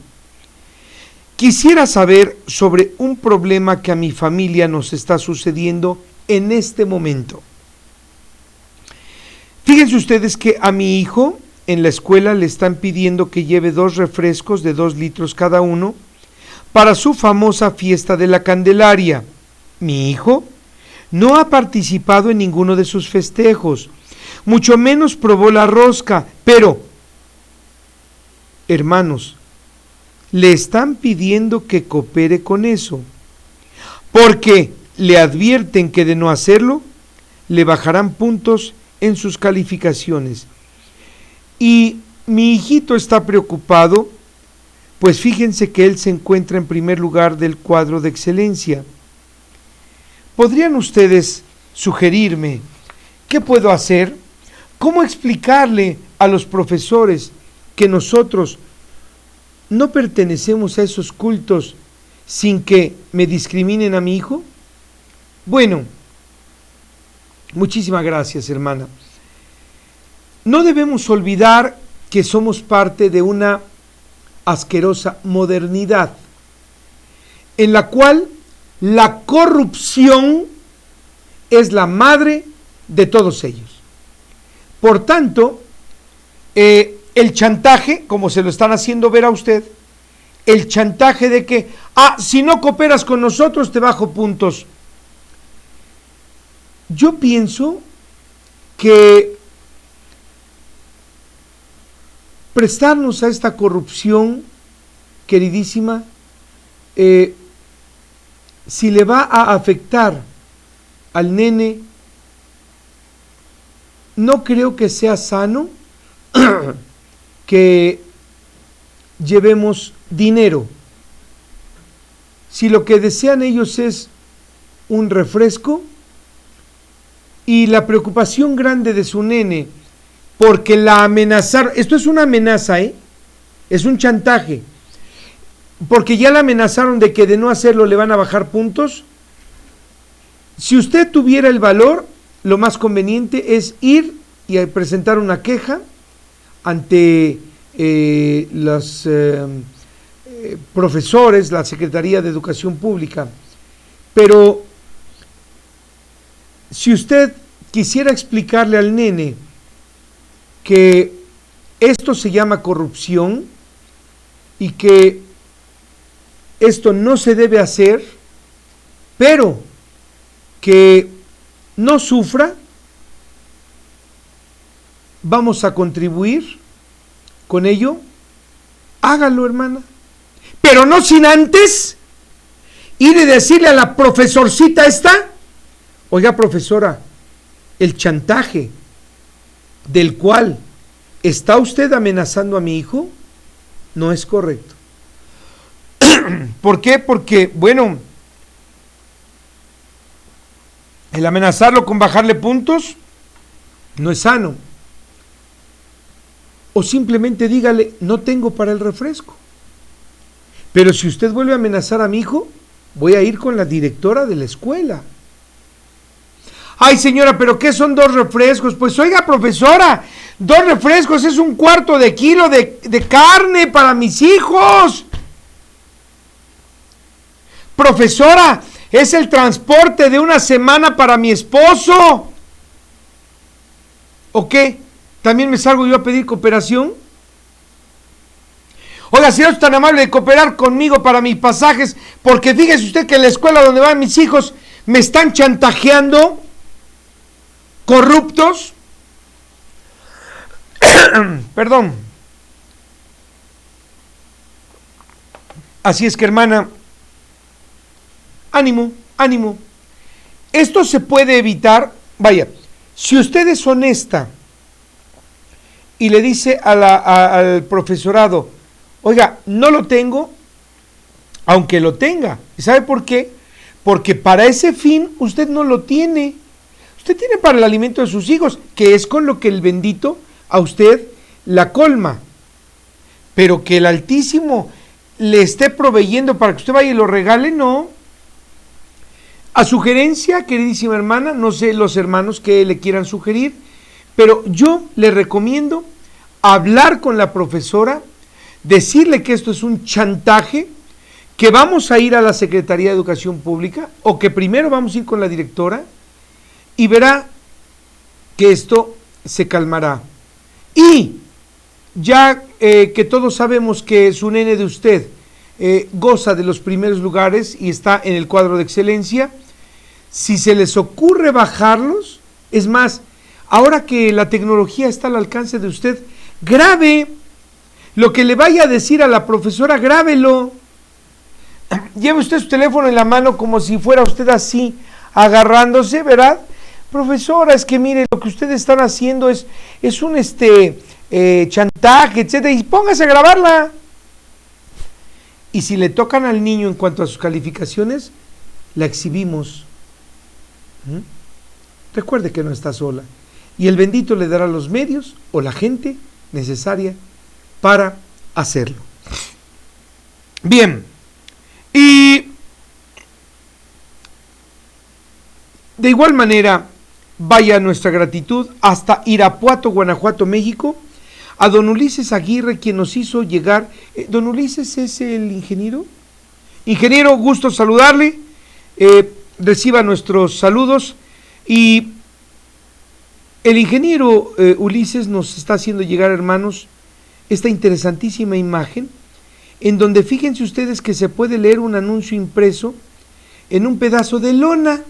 quisiera saber sobre un problema que a mi familia nos está sucediendo en este momento. Fíjense ustedes que a mi hijo en la escuela le están pidiendo que lleve 2 refrescos de 2 litros cada uno para su famosa fiesta de la Candelaria. Mi hijo no ha participado en ninguno de sus festejos, mucho menos probó la rosca, pero, hermanos, le están pidiendo que coopere con eso, porque le advierten que de no hacerlo, le bajarán puntos en sus calificaciones. Y mi hijito está preocupado, pues fíjense que él se encuentra en primer lugar del cuadro de excelencia. ¿Podrían ustedes sugerirme qué puedo hacer? ¿Cómo explicarle a los profesores que nosotros no pertenecemos a esos cultos sin que me discriminen a mi hijo? Bueno, muchísimas gracias, hermana. No debemos olvidar que somos parte de una asquerosa modernidad en la cual la corrupción es la madre de todos ellos. Por tanto, el chantaje, como se lo están haciendo ver a usted, el chantaje de que, si no cooperas con nosotros te bajo puntos. Yo pienso que prestarnos a esta corrupción, queridísima, si le va a afectar al nene, no creo que sea sano que llevemos dinero. Si lo que desean ellos es un refresco, y la preocupación grande de su nene, porque la amenazaron, esto es una amenaza, es un chantaje, porque ya la amenazaron de que de no hacerlo le van a bajar puntos. Si usted tuviera el valor, lo más conveniente es ir y a presentar una queja ante los profesores, la Secretaría de Educación Pública. Pero si usted quisiera explicarle al nene que esto se llama corrupción y que esto no se debe hacer, pero que no sufra, vamos a contribuir con ello, hágalo, hermana, pero no sin antes ir y decirle a la profesorcita esta: oiga, profesora, el chantaje del cual está usted amenazando a mi hijo no es correcto. ¿Por qué? Porque, bueno, el amenazarlo con bajarle puntos no es sano. O simplemente dígale: no tengo para el refresco. Pero si usted vuelve a amenazar a mi hijo, voy a ir con la directora de la escuela. Ay, señora, ¿pero qué son 2 refrescos? Pues oiga, profesora, 2 refrescos es 1/4 kilo de carne para mis hijos. Profesora, es el transporte de una semana para mi esposo. ¿O qué? ¿También me salgo yo a pedir cooperación? Oiga, si no es tan amable de cooperar conmigo para mis pasajes, porque fíjese usted que en la escuela donde van mis hijos me están chantajeando, corruptos. Perdón. Así es que, hermana, ánimo, ánimo. Esto se puede evitar. Vaya, si usted es honesta y le dice al profesorado: oiga, no lo tengo, aunque lo tenga. ¿Y sabe por qué? Porque para ese fin usted no lo tiene. Usted tiene para el alimento de sus hijos, que es con lo que el bendito a usted la colma. Pero que el Altísimo le esté proveyendo para que usted vaya y lo regale, no. A sugerencia, queridísima hermana, no sé los hermanos que le quieran sugerir, pero yo le recomiendo hablar con la profesora, decirle que esto es un chantaje, que vamos a ir a la Secretaría de Educación Pública, o que primero vamos a ir con la directora, y verá que esto se calmará. Y ya que todos sabemos que su nene de usted goza de los primeros lugares y está en el cuadro de excelencia, si se les ocurre bajarlos, es más, ahora que la tecnología está al alcance de usted, grabe lo que le vaya a decir a la profesora, grábelo. Lleve usted su teléfono en la mano como si fuera usted así, agarrándose, ¿verdad? Profesora, es que mire, lo que ustedes están haciendo es un chantaje, etcétera, y póngase a grabarla. Y si le tocan al niño en cuanto a sus calificaciones, la exhibimos. Recuerde que no está sola. Y el bendito le dará los medios o la gente necesaria para hacerlo. Bien. Y de igual manera, vaya nuestra gratitud hasta Irapuato, Guanajuato, México, a don Ulises Aguirre, quien nos hizo llegar. ¿Don Ulises es el ingeniero? Ingeniero, gusto saludarle. Reciba nuestros saludos. Y el ingeniero Ulises nos está haciendo llegar, hermanos, esta interesantísima imagen, en donde fíjense ustedes que se puede leer un anuncio impreso en un pedazo de lona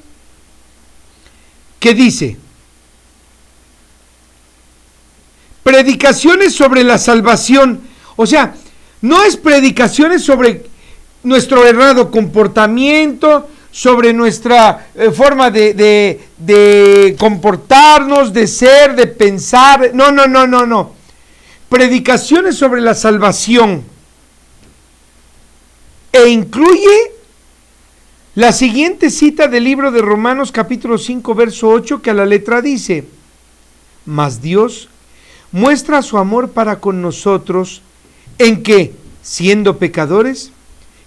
que dice: predicaciones sobre la salvación. O sea, no es predicaciones sobre nuestro errado comportamiento, sobre nuestra forma de comportarnos, de ser, de pensar. No. Predicaciones sobre la salvación. E incluye la siguiente cita del libro de Romanos capítulo 5 verso 8, que a la letra dice: mas Dios muestra su amor para con nosotros en que, siendo pecadores,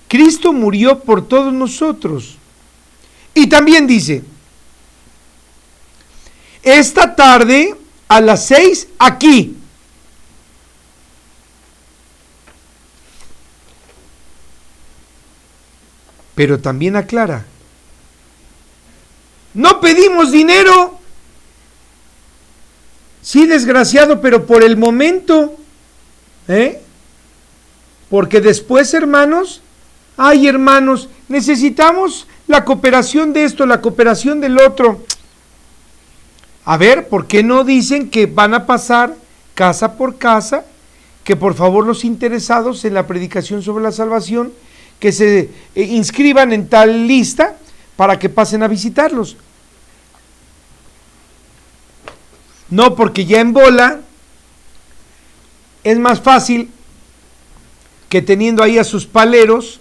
Cristo murió por todos nosotros. Y también dice: esta tarde a las 6 aquí. Pero también aclara, no pedimos dinero. Sí, desgraciado, pero por el momento, porque después, hermanos, ay, hermanos, necesitamos la cooperación de esto, la cooperación del otro. A ver, ¿por qué no dicen que van a pasar casa por casa, que por favor los interesados en la predicación sobre la salvación, que se inscriban en tal lista para que pasen a visitarlos? No, porque ya en bola es más fácil que teniendo ahí a sus paleros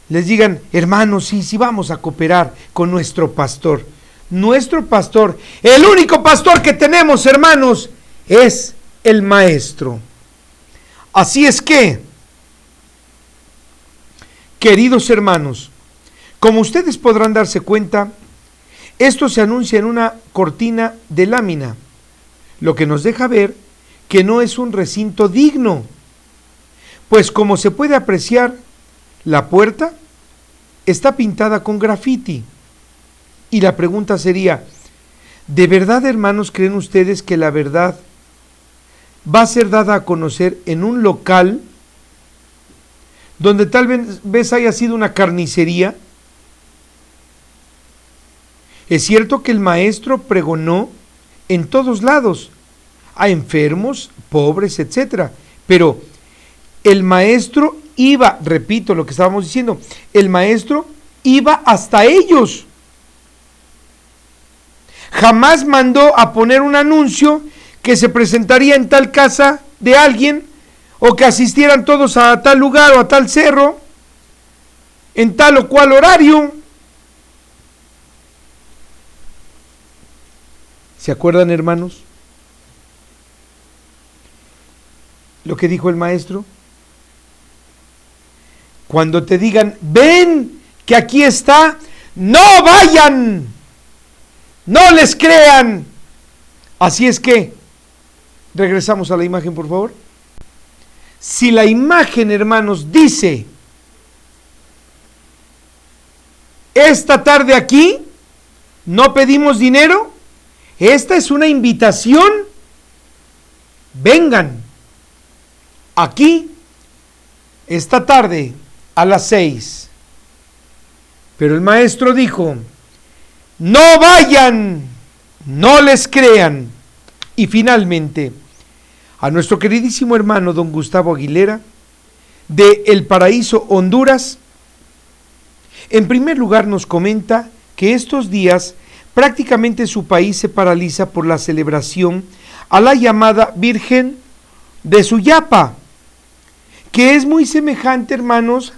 les digan, hermanos, sí vamos a cooperar con nuestro pastor. Nuestro pastor, el único pastor que tenemos, hermanos, es el maestro. Así es que, queridos hermanos, como ustedes podrán darse cuenta, esto se anuncia en una cortina de lámina, lo que nos deja ver que no es un recinto digno, pues como se puede apreciar, la puerta está pintada con grafiti. Y la pregunta sería, ¿de verdad, hermanos, creen ustedes que la verdad va a ser dada a conocer en un local donde tal vez haya sido una carnicería? Es cierto que el maestro pregonó en todos lados, a enfermos, pobres, etcétera, pero el maestro iba, repito lo que estábamos diciendo, el maestro iba hasta ellos. Jamás mandó a poner un anuncio que se presentaría en tal casa de alguien, o que asistieran todos a tal lugar o a tal cerro, en tal o cual horario. ¿Se acuerdan, hermanos? Lo que dijo el maestro. Cuando te digan, ven, que aquí está, no vayan, no les crean. Así es que, regresamos a la imagen, por favor. Si la imagen, hermanos, dice, esta tarde aquí, no pedimos dinero, esta es una invitación, vengan, aquí, esta tarde, a las 6. Pero el maestro dijo, no vayan, no les crean. Y finalmente, a nuestro queridísimo hermano don Gustavo Aguilera, de El Paraíso, Honduras, en primer lugar nos comenta que estos días prácticamente su país se paraliza por la celebración a la llamada Virgen de Suyapa, que es muy semejante, hermanos,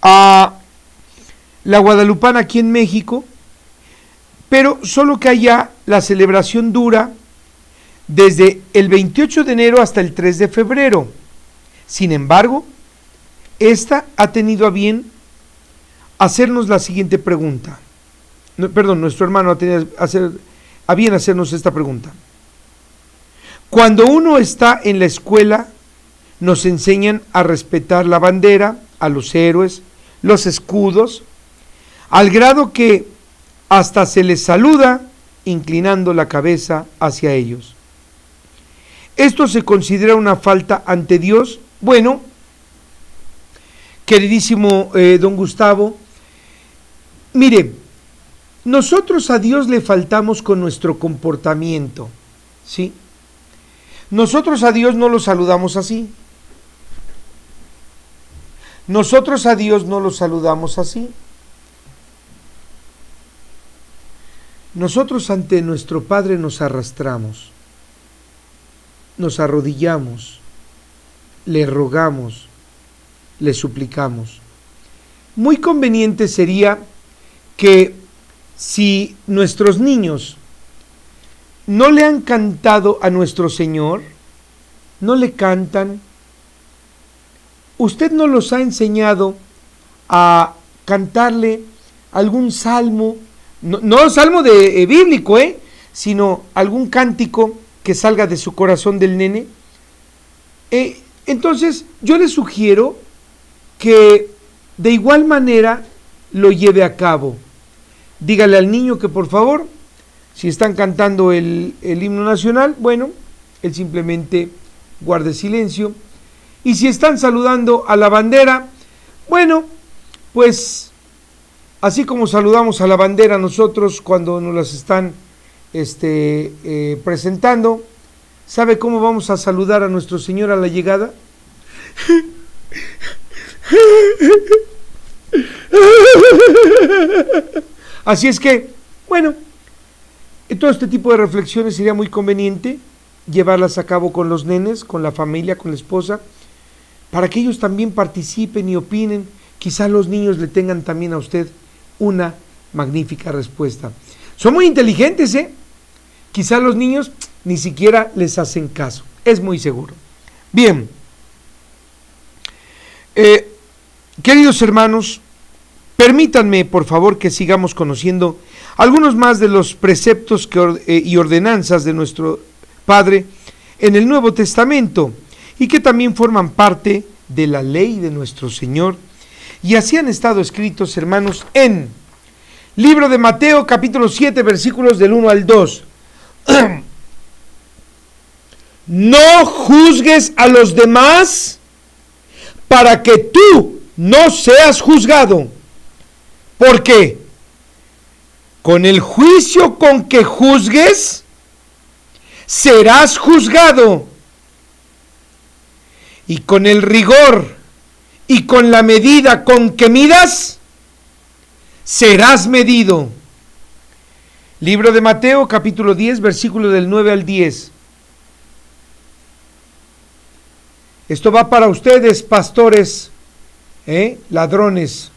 a la guadalupana aquí en México, pero solo que allá la celebración dura desde el 28 de enero hasta el 3 de febrero. Sin embargo, esta ha tenido a bien hacernos la siguiente pregunta. Nuestro hermano ha tenido a bien hacernos esta pregunta. Cuando uno está en la escuela, nos enseñan a respetar la bandera, a los héroes, los escudos, al grado que hasta se les saluda inclinando la cabeza hacia ellos. ¿Esto se considera una falta ante Dios? Bueno, queridísimo don Gustavo, mire, nosotros a Dios le faltamos con nuestro comportamiento, ¿sí? Nosotros a Dios no lo saludamos así. Nosotros a Dios no lo saludamos así. Nosotros ante nuestro Padre nos arrastramos, nos arrodillamos, le rogamos, le suplicamos. Muy conveniente sería que si nuestros niños no le han cantado a nuestro Señor, no le cantan, usted no los ha enseñado a cantarle algún salmo, no salmo bíblico, sino algún cántico que salga de su corazón del nene. Entonces yo le sugiero que de igual manera lo lleve a cabo. Dígale al niño que por favor, si están cantando el himno nacional, bueno, él simplemente guarde silencio. Y si están saludando a la bandera, bueno, pues así como saludamos a la bandera nosotros cuando nos las están presentando, ¿sabe cómo vamos a saludar a nuestro Señor a la llegada? Así es que, bueno, todo este tipo de reflexiones sería muy conveniente llevarlas a cabo con los nenes, con la familia, con la esposa, para que ellos también participen y opinen. Quizá los niños le tengan también a usted una magnífica respuesta. Son muy inteligentes, ¿eh? Quizá los niños ni siquiera les hacen caso, es muy seguro. Bien, queridos hermanos, permítanme por favor que sigamos conociendo algunos más de los preceptos y ordenanzas de nuestro Padre en el Nuevo Testamento y que también forman parte de la ley de nuestro Señor, y así han estado escritos, hermanos, en Libro de Mateo, capítulo 7, versículos del 1 al 2. No juzgues a los demás para que tú no seas juzgado, porque con el juicio con que juzgues, serás juzgado, y con el rigor y con la medida con que midas, serás medido. Libro de Mateo, capítulo 10, versículo del 9 al 10. Esto va para ustedes, pastores, ladrones.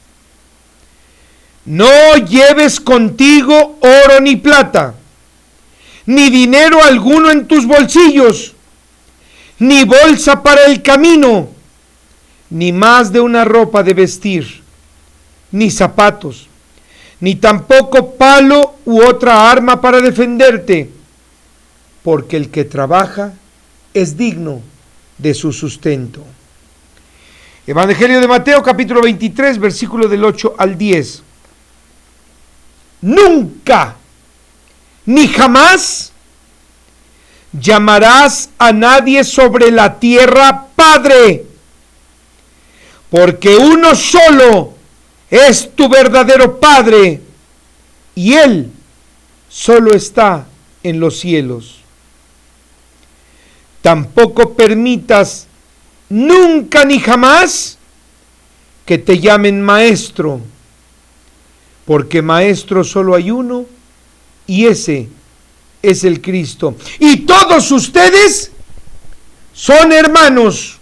No lleves contigo oro ni plata, ni dinero alguno en tus bolsillos, ni bolsa para el camino, ni más de una ropa de vestir, ni zapatos, ni tampoco palo u otra arma para defenderte, porque el que trabaja es digno de su sustento. Evangelio de Mateo, capítulo 23, versículo del 8 al 10. Nunca, ni jamás, llamarás a nadie sobre la tierra Padre, porque uno solo es tu verdadero Padre, y Él solo está en los cielos. Tampoco permitas nunca ni jamás que te llamen maestro, porque maestro solo hay uno, y ese es el Cristo. Y todos ustedes son hermanos.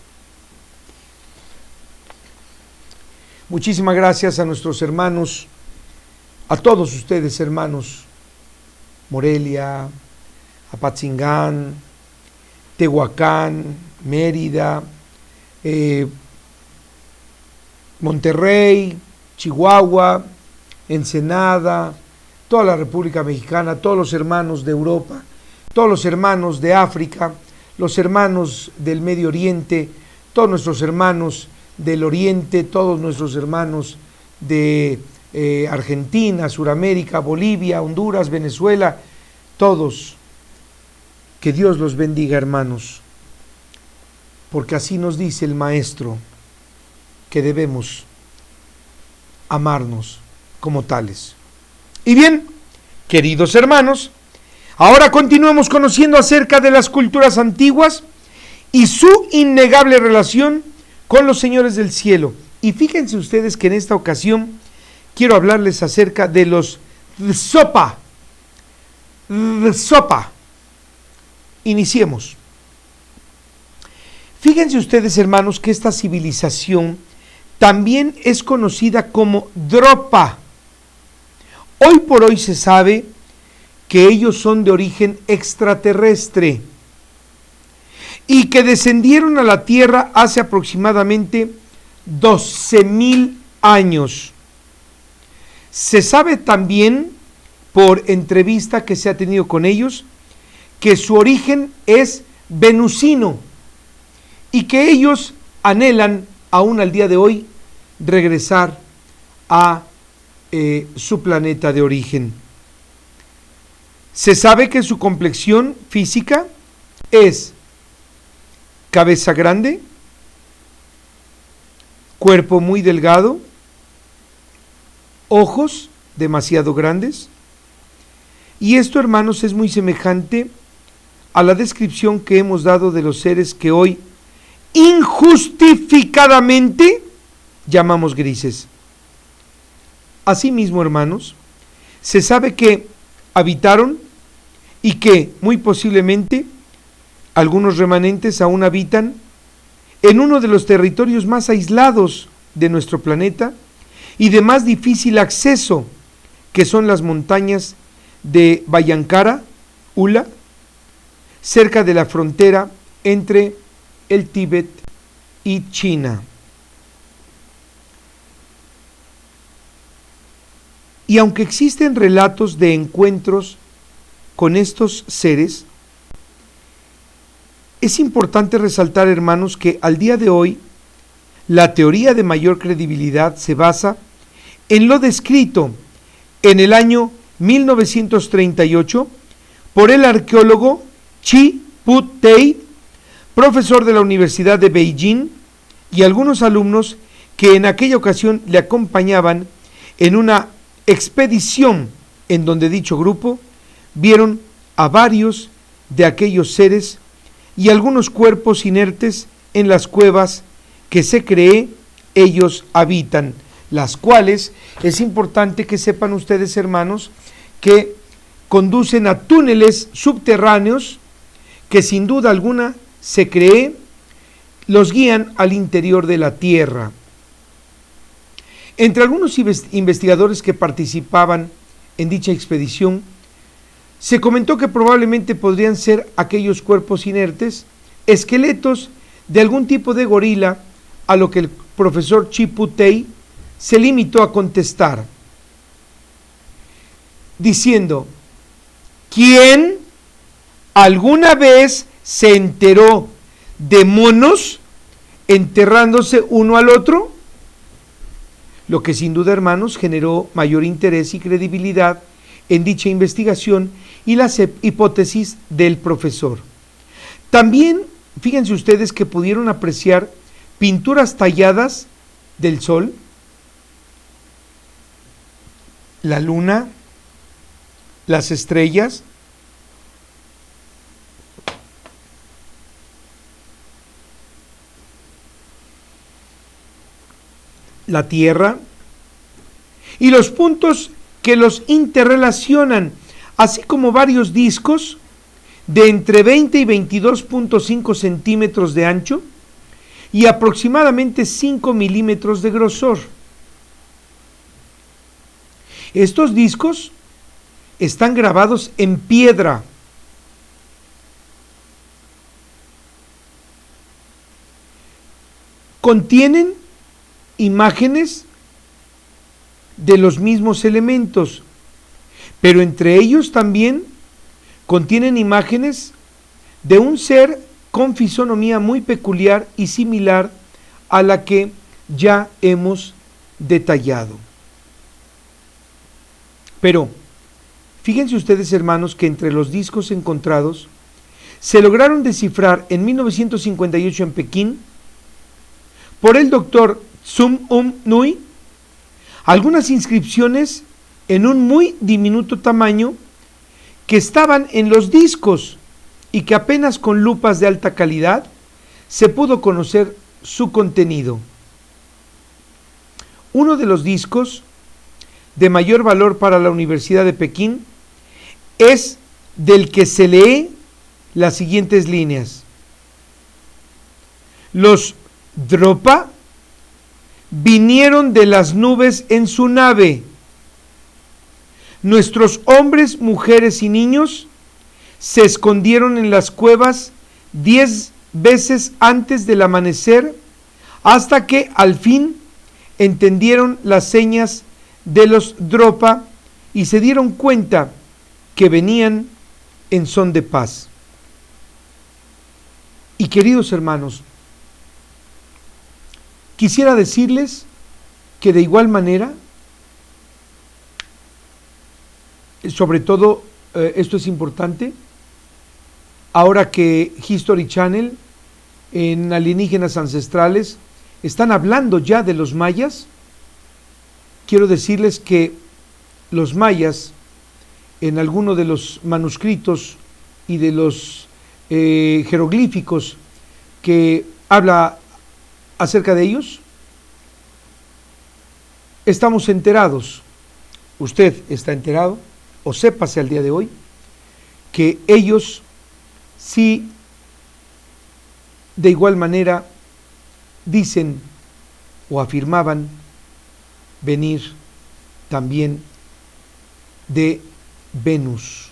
Muchísimas gracias a nuestros hermanos, a todos ustedes hermanos, Morelia, Apatzingán, Tehuacán, Mérida, Monterrey, Chihuahua, Ensenada, toda la República Mexicana, todos los hermanos de Europa, todos los hermanos de África, los hermanos del Medio Oriente, todos nuestros hermanos del Oriente, todos nuestros hermanos de Argentina, Suramérica, Bolivia, Honduras, Venezuela, todos. Que Dios los bendiga, hermanos, porque así nos dice el Maestro que debemos amarnos como tales. Y bien, queridos hermanos, ahora continuemos conociendo acerca de las culturas antiguas y su innegable relación con los señores del cielo. Y fíjense ustedes que en esta ocasión quiero hablarles acerca de los Tzopah. Iniciemos. Fíjense ustedes, hermanos, que esta civilización también es conocida como Dropa. Hoy por hoy se sabe que ellos son de origen extraterrestre y que descendieron a la Tierra hace aproximadamente 12,000 años. Se sabe también por entrevista que se ha tenido con ellos, que su origen es venusino y que ellos anhelan aún al día de hoy regresar a su planeta de origen. Se sabe que su complexión física es cabeza grande, cuerpo muy delgado, ojos demasiado grandes, y esto, hermanos, es muy semejante a la descripción que hemos dado de los seres que hoy injustificadamente llamamos grises. Asimismo, hermanos, se sabe que habitaron y que muy posiblemente algunos remanentes aún habitan en uno de los territorios más aislados de nuestro planeta y de más difícil acceso, que son las montañas de Bayankara, Ula, cerca de la frontera entre el Tíbet y China. Y aunque existen relatos de encuentros con estos seres, es importante resaltar, hermanos, que al día de hoy la teoría de mayor credibilidad se basa en lo descrito en el año 1938 por el arqueólogo Chi Put-tei, profesor de la Universidad de Beijing, y algunos alumnos que en aquella ocasión le acompañaban en una expedición en donde dicho grupo vieron a varios de aquellos seres y algunos cuerpos inertes en las cuevas que se cree ellos habitan, las cuales es importante que sepan ustedes, hermanos, que conducen a túneles subterráneos que sin duda alguna se cree los guían al interior de la tierra. Entre algunos investigadores que participaban en dicha expedición, se comentó que probablemente podrían ser aquellos cuerpos inertes, esqueletos de algún tipo de gorila, a lo que el profesor Chi Put-tei se limitó a contestar, diciendo: ¿quién alguna vez se enteró de monos enterrándose uno al otro? Lo que sin duda, hermanos, generó mayor interés y credibilidad en dicha investigación y las hipótesis del profesor. También, fíjense ustedes que pudieron apreciar pinturas talladas del sol, la luna, las estrellas, la tierra y los puntos que los interrelacionan, así como varios discos de entre 20 y 22.5 centímetros de ancho y aproximadamente 5 milímetros de grosor. Estos discos están grabados en piedra. Contienen imágenes de los mismos elementos, pero entre ellos también contienen imágenes de un ser con fisonomía muy peculiar y similar a la que ya hemos detallado. Pero fíjense ustedes, hermanos, que entre los discos encontrados se lograron descifrar en 1958 en Pekín por el doctor Sum Nui algunas inscripciones en un muy diminuto tamaño que estaban en los discos y que apenas con lupas de alta calidad se pudo conocer su contenido. Uno de los discos de mayor valor para la Universidad de Pekín es del que se lee las siguientes líneas: los Dropa vinieron de las nubes en su nave. Nuestros hombres, mujeres y niños se escondieron en las cuevas 10 veces antes del amanecer, hasta que al fin entendieron las señas de los Dropa y se dieron cuenta que venían en son de paz. Y queridos hermanos, quisiera decirles que de igual manera, sobre todo, esto es importante, ahora que History Channel en Alienígenas Ancestrales están hablando ya de los mayas, quiero decirles que los mayas, en alguno de los manuscritos y de los jeroglíficos que habla acerca de ellos, estamos enterados, usted está enterado, o sépase al día de hoy, que ellos sí de igual manera dicen o afirmaban venir también de Venus.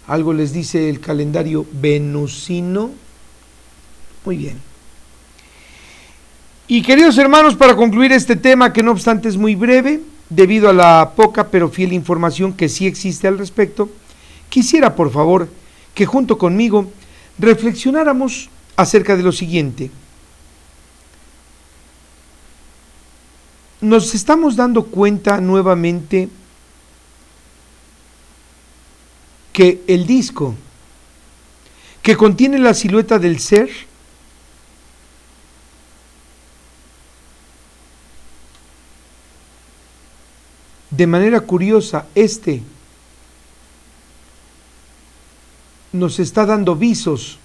Algo les dice el calendario venusino. Muy bien. Y queridos hermanos, para concluir este tema, que no obstante es muy breve, debido a la poca pero fiel información que sí existe al respecto, quisiera por favor que junto conmigo reflexionáramos acerca de lo siguiente. Nos estamos dando cuenta nuevamente que el disco que contiene la silueta del ser de manera curiosa, nos está dando visos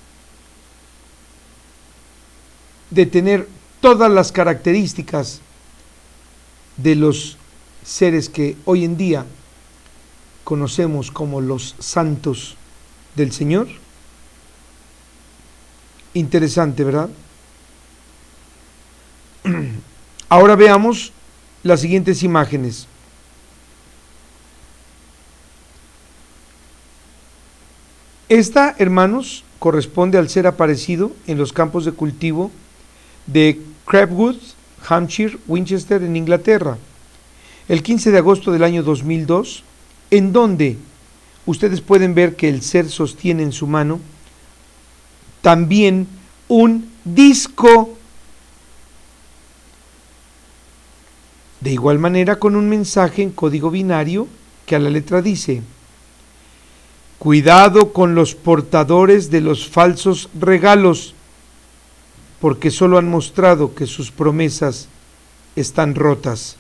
de tener todas las características de los seres que hoy en día conocemos como los santos del Señor. Interesante, ¿verdad? Ahora veamos las siguientes imágenes. Esta, hermanos, corresponde al ser aparecido en los campos de cultivo de Crabwood, Hampshire, Winchester, en Inglaterra, el 15 de agosto del año 2002, en donde ustedes pueden ver que el ser sostiene en su mano también un disco, de igual manera con un mensaje en código binario que a la letra dice: cuidado con los portadores de los falsos regalos, porque solo han mostrado que sus promesas están rotas.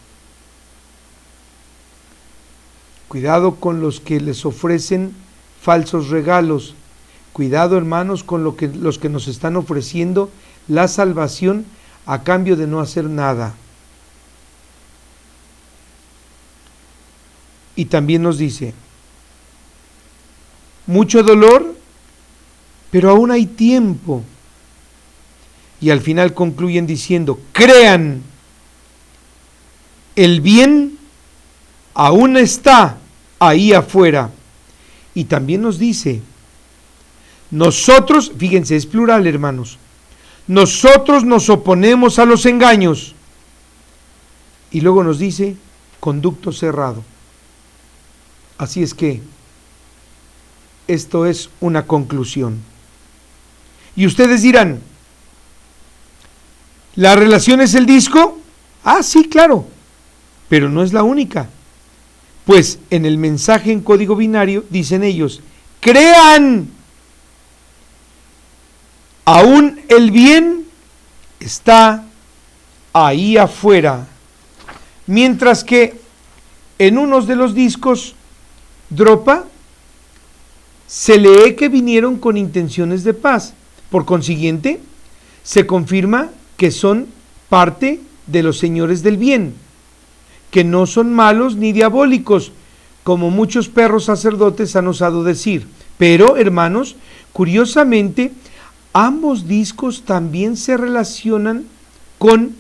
Cuidado con los que les ofrecen falsos regalos. Cuidado, hermanos, con los que nos están ofreciendo la salvación a cambio de no hacer nada. Y también nos dice: mucho dolor, pero aún hay tiempo. Y al final concluyen diciendo: crean, el bien aún está ahí afuera. Y también nos dice: nosotros, fíjense, es plural, hermanos, nosotros nos oponemos a los engaños. Y luego nos dice: conducto cerrado. Así es que esto es una conclusión. Y ustedes dirán: ¿la relación es el disco? Ah, sí, claro, pero no es la única. Pues en el mensaje en código binario dicen ellos: crean, aún el bien está ahí afuera. Mientras que en unos de los discos Dropa se lee que vinieron con intenciones de paz. Por consiguiente, se confirma que son parte de los señores del bien, que no son malos ni diabólicos, como muchos perros sacerdotes han osado decir. Pero, hermanos, curiosamente, ambos discos también se relacionan con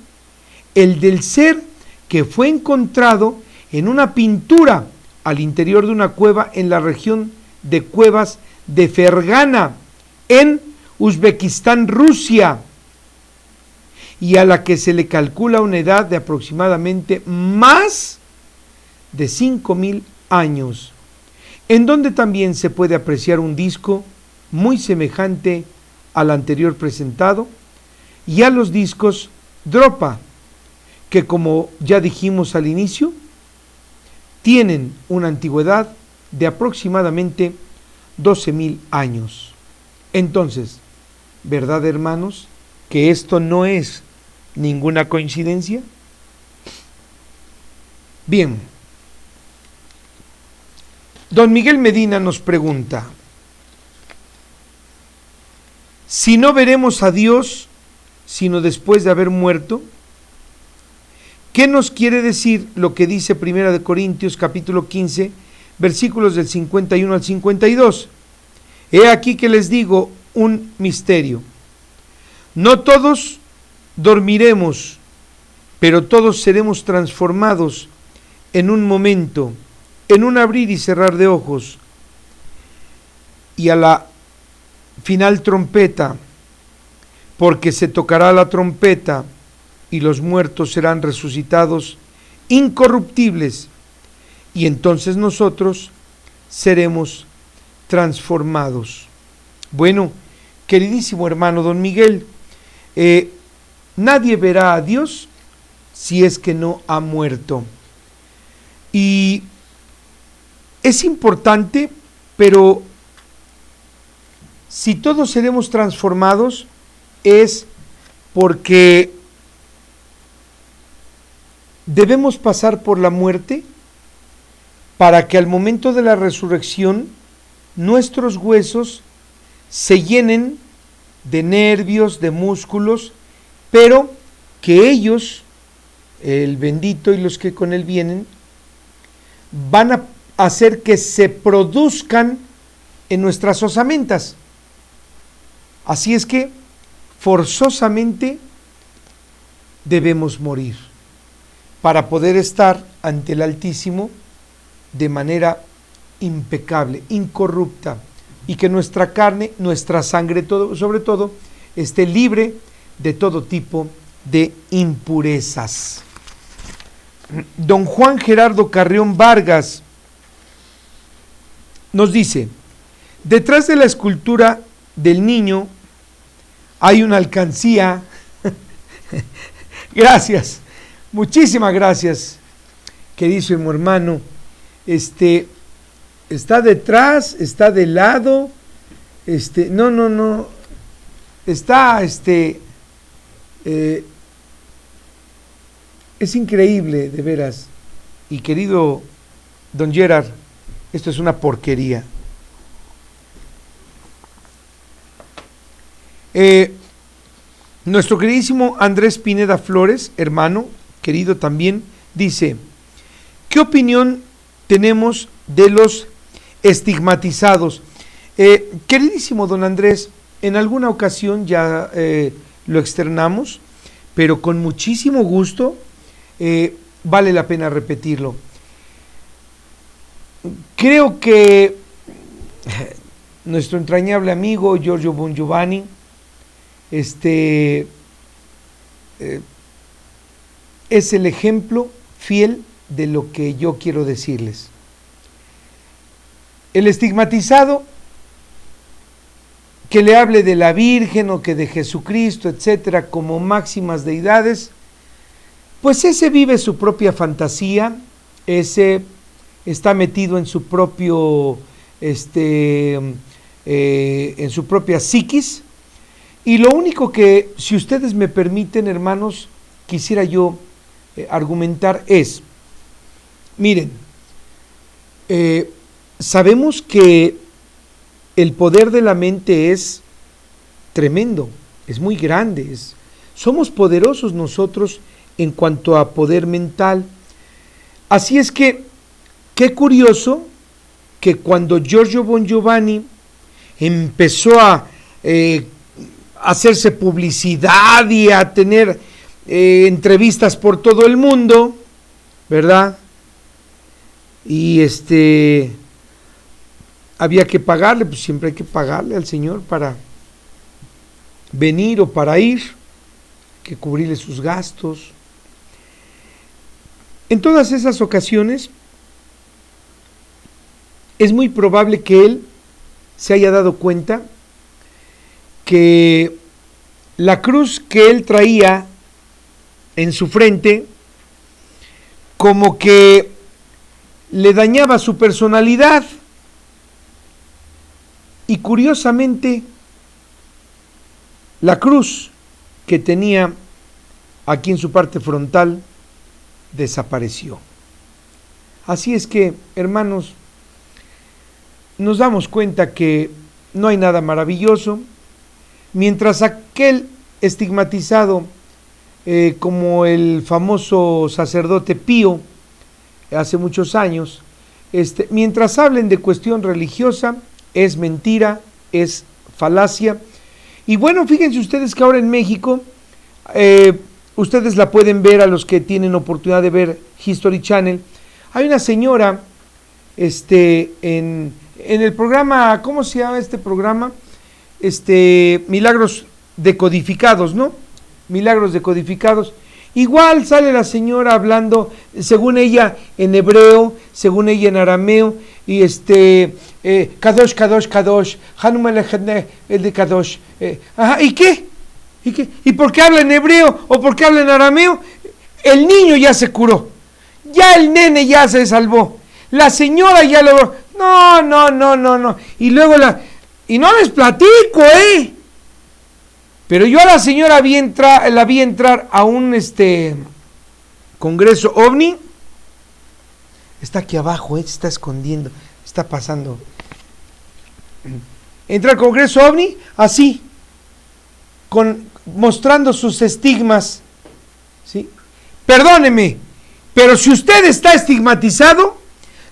el del ser que fue encontrado en una pintura al interior de una cueva en la región de cuevas de Fergana, en Uzbekistán, Rusia, y a la que se le calcula una edad de aproximadamente más de 5,000 años, en donde también se puede apreciar un disco muy semejante al anterior presentado y a los discos Dropa, que como ya dijimos al inicio, tienen una antigüedad de aproximadamente 12,000 años. Entonces, ¿verdad, hermanos, que esto no es ninguna coincidencia? Bien, don Miguel Medina nos pregunta, si no veremos a Dios sino después de haber muerto, ¿qué nos quiere decir lo que dice 1 Corintios capítulo 15, versículos del 51 al 52? He aquí que les digo un misterio. No todos dormiremos, pero todos seremos transformados en un momento, en un abrir y cerrar de ojos, y a la final trompeta, porque se tocará la trompeta y los muertos serán resucitados incorruptibles, y entonces nosotros seremos transformados. Bueno, queridísimo hermano don Miguel, nadie verá a Dios si es que no ha muerto. Y es importante, pero si todos seremos transformados es porque debemos pasar por la muerte para que al momento de la resurrección nuestros huesos se llenen de nervios, de músculos, pero que ellos, el bendito y los que con él vienen, van a hacer que se produzcan en nuestras osamentas. Así es que forzosamente debemos morir para poder estar ante el Altísimo de manera impecable, incorrupta, y que nuestra carne, nuestra sangre, sobre todo, esté libre de todo tipo de impurezas. Don Juan Gerardo Carrión Vargas nos dice, detrás de la escultura del niño hay una alcancía. Gracias, muchísimas gracias, queridísimo hermano. Está detrás, está de lado, no, está, es increíble, de veras. Y querido don Gerard, esto es una porquería. Nuestro queridísimo Andrés Pineda Flores, hermano, querido también, dice, ¿qué opinión tenemos de los estigmatizados? Queridísimo don Andrés, en alguna ocasión ya lo externamos, pero con muchísimo gusto, vale la pena repetirlo. Creo que nuestro entrañable amigo Giorgio Bongiovanni es el ejemplo fiel de lo que yo quiero decirles. El estigmatizado que le hable de la Virgen o que de Jesucristo, etcétera, como máximas deidades, pues ese vive su propia fantasía, ese está metido en su propio, en su propia psiquis, y lo único que, si ustedes me permiten, hermanos, quisiera yo argumentar es, miren, sabemos que el poder de la mente es tremendo, es muy grande, somos poderosos nosotros en cuanto a poder mental. Así es que, qué curioso que cuando Giorgio Bongiovanni empezó a hacerse publicidad y a tener entrevistas por todo el mundo, ¿verdad? Y había que pagarle, pues siempre hay que pagarle al Señor para venir o para ir, que cubrirle sus gastos. En todas esas ocasiones, es muy probable que él se haya dado cuenta que la cruz que él traía en su frente como que le dañaba su personalidad, y curiosamente la cruz que tenía aquí en su parte frontal desapareció. Así es que, hermanos, nos damos cuenta que no hay nada maravilloso, mientras aquel estigmatizado como el famoso sacerdote Pío hace muchos años, mientras hablen de cuestión religiosa, es mentira, es falacia. Y bueno, fíjense ustedes que ahora en México, ustedes la pueden ver, a los que tienen oportunidad de ver History Channel, hay una señora en el programa, ¿cómo se llama este programa? Milagros decodificados, ¿no? Milagros decodificados. Igual sale la señora hablando, según ella en hebreo, según ella en arameo, y Kadosh, Kadosh, Kadosh, Hanum el de Kadosh. Ajá, ¿y qué? ¿Y por qué habla en hebreo o por qué habla en arameo? El niño ya se curó, ya el nene ya se salvó, la señora ya logró. No. Y luego y no les platico, pero yo a la señora la vi entrar a un congreso ovni. Está aquí abajo, se está escondiendo, está pasando. Entra al congreso ovni así, mostrando sus estigmas, ¿sí? Perdóneme, pero si usted está estigmatizado,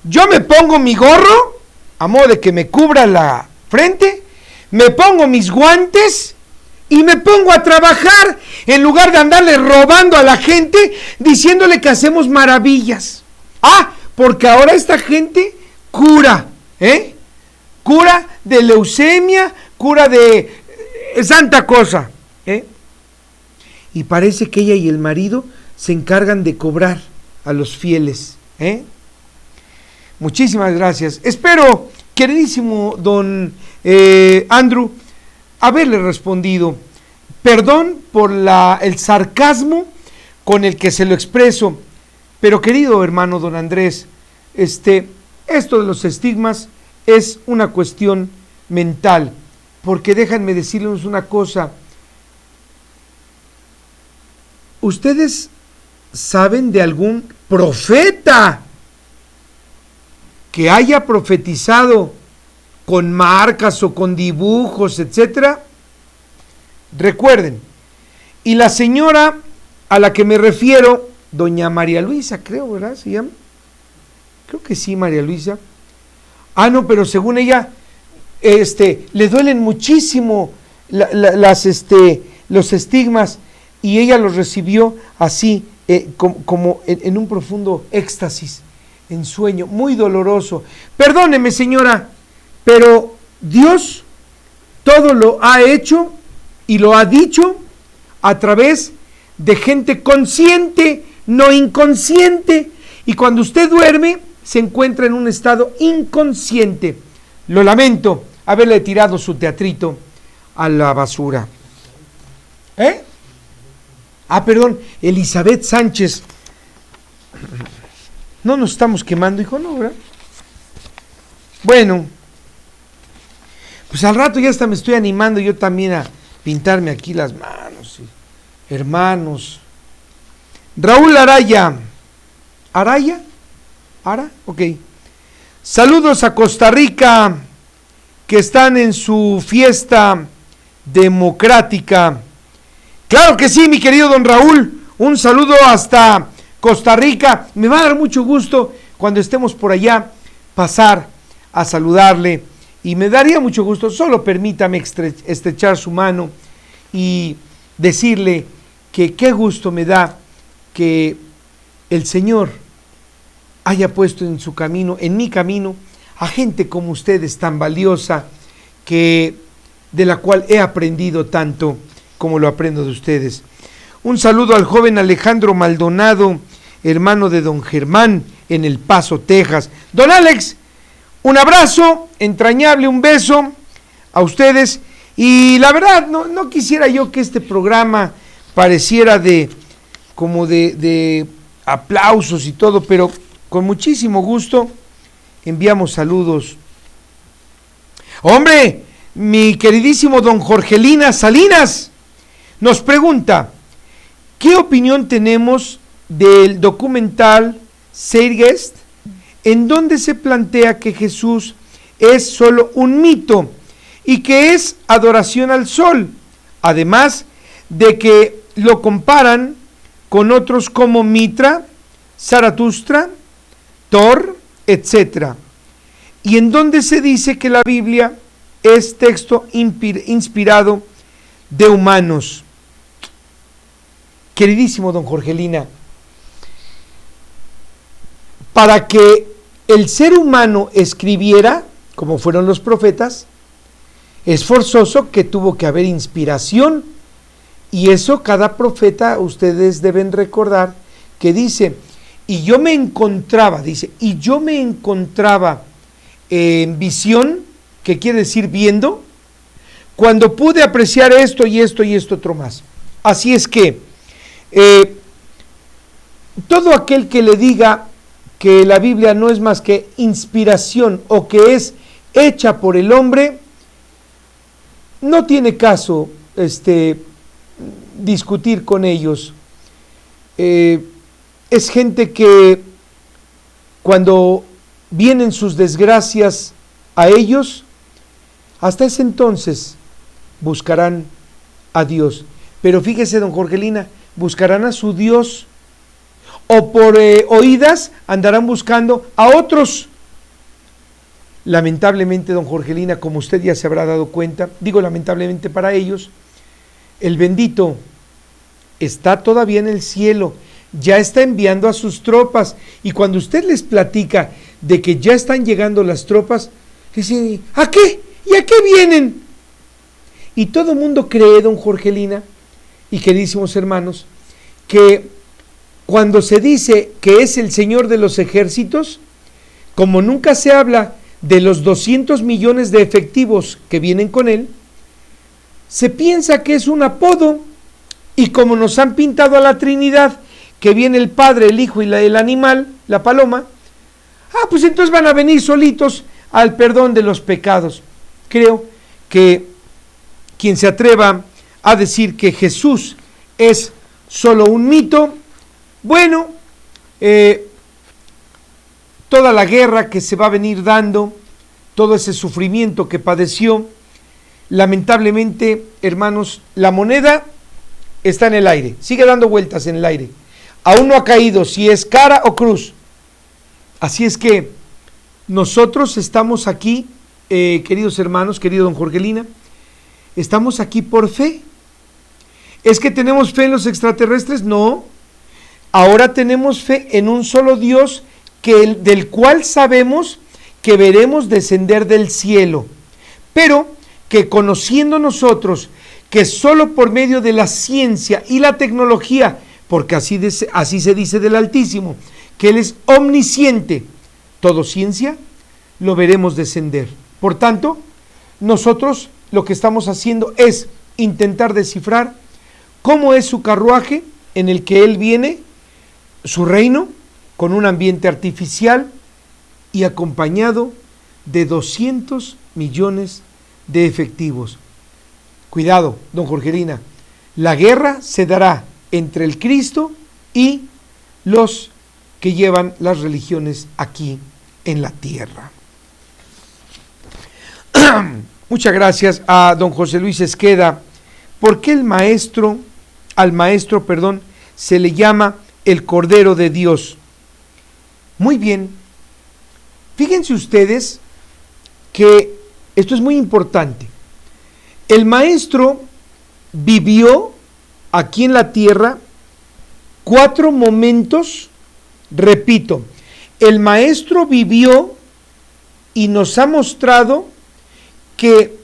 yo me pongo mi gorro a modo de que me cubra la frente, me pongo mis guantes y me pongo a trabajar en lugar de andarle robando a la gente diciéndole que hacemos maravillas. Porque ahora esta gente cura, cura de leucemia, cura de santa cosa, y parece que ella y el marido se encargan de cobrar a los fieles, Muchísimas gracias. Espero, queridísimo don Andrew, haberle respondido. Perdón por el sarcasmo con el que se lo expreso, pero querido hermano don Andrés, esto de los estigmas es una cuestión mental, porque déjenme decirles una cosa. ¿Ustedes saben de algún profeta que haya profetizado con marcas o con dibujos, etcétera? Recuerden, y la señora a la que me refiero, doña María Luisa, creo, ¿verdad? ¿Se llama? Creo que sí, María Luisa. No, pero según ella, le duelen muchísimo los estigmas, y ella los recibió así, como en un profundo éxtasis, en sueño, muy doloroso. Perdóneme, señora, pero Dios todo lo ha hecho y lo ha dicho a través de gente consciente, no inconsciente. Y cuando usted duerme, se encuentra en un estado inconsciente. Lo lamento haberle tirado su teatrito a la basura. Perdón, Elizabeth Sánchez. No nos estamos quemando, hijo, ¿no, verdad? Bueno, pues al rato ya hasta me estoy animando yo también a pintarme aquí las manos, ¿sí? Hermanos. Raúl Araya. ¿Araya? ¿Ara? Ok. Saludos a Costa Rica, que están en su fiesta democrática. Claro que sí, mi querido don Raúl. Un saludo hasta Costa Rica. Me va a dar mucho gusto cuando estemos por allá pasar a saludarle. Y me daría mucho gusto, solo permítame estrechar su mano y decirle que qué gusto me da que el Señor haya puesto en su camino, en mi camino, a gente como ustedes tan valiosa, de la cual he aprendido tanto como lo aprendo de ustedes. Un saludo al joven Alejandro Maldonado, hermano de don Germán, en El Paso, Texas. Don Alex, Un abrazo entrañable, un beso a ustedes. Y la verdad, no quisiera yo que este programa pareciera como de aplausos y todo, pero con muchísimo gusto enviamos saludos. Hombre, mi queridísimo don Jorgelina Salinas nos pregunta, ¿qué opinión tenemos del documental Zeitgeist, en donde se plantea que Jesús es solo un mito y que es adoración al sol, además de que lo comparan con otros como Mitra, Zaratustra, Thor, etc., y en donde se dice que la Biblia es texto inspirado de humanos? Queridísimo don Jorgelina, para que el ser humano escribiera, como fueron los profetas, es forzoso que tuvo que haber inspiración, y eso cada profeta, ustedes deben recordar, que dice, y yo me encontraba en visión, que quiere decir viendo, cuando pude apreciar esto y esto y esto otro más. Así es que, todo aquel que le diga que la Biblia no es más que inspiración o que es hecha por el hombre, no tiene caso discutir con ellos. Es gente que cuando vienen sus desgracias a ellos, hasta ese entonces buscarán a Dios. Pero fíjese, don Jorgelina, buscarán a su Dios, o por oídas andarán buscando a otros. Lamentablemente, don Jorgelina, como usted ya se habrá dado cuenta, digo lamentablemente para ellos, el bendito está todavía en el cielo, ya está enviando a sus tropas, y cuando usted les platica de que ya están llegando las tropas, dicen, ¿a qué? ¿Y a qué vienen? Y todo el mundo cree, don Jorgelina, y queridísimos hermanos, que cuando se dice que es el Señor de los ejércitos, como nunca se habla de los 200 millones de efectivos que vienen con él, se piensa que es un apodo, y como nos han pintado a la Trinidad, que viene el Padre, el Hijo y el animal, la paloma, pues entonces van a venir solitos al perdón de los pecados. Creo que quien se atreva a decir que Jesús es solo un mito, bueno, toda la guerra que se va a venir dando, todo ese sufrimiento que padeció, lamentablemente, hermanos, la moneda está en el aire, sigue dando vueltas en el aire, aún no ha caído si es cara o cruz. Así es que nosotros estamos aquí, queridos hermanos, querido don Jorgelina, estamos aquí por fe. ¿Es que tenemos fe en los extraterrestres? No. Ahora tenemos fe en un solo Dios del cual sabemos que veremos descender del cielo, pero que conociendo nosotros que solo por medio de la ciencia y la tecnología, porque así se dice del Altísimo, que Él es omnisciente, todo ciencia, lo veremos descender. Por tanto, nosotros lo que estamos haciendo es intentar descifrar cómo es su carruaje en el que Él viene, su reino, con un ambiente artificial y acompañado de 200 millones de efectivos. Cuidado, don Jorgelina, la guerra se dará entre el Cristo y los que llevan las religiones aquí en la tierra. Muchas gracias a don José Luis Esqueda. ¿Por qué al maestro, se le llama el Cordero de Dios? Muy bien. Fíjense ustedes que esto es muy importante. El maestro vivió aquí en la tierra 4 momentos, repito, el maestro vivió y nos ha mostrado que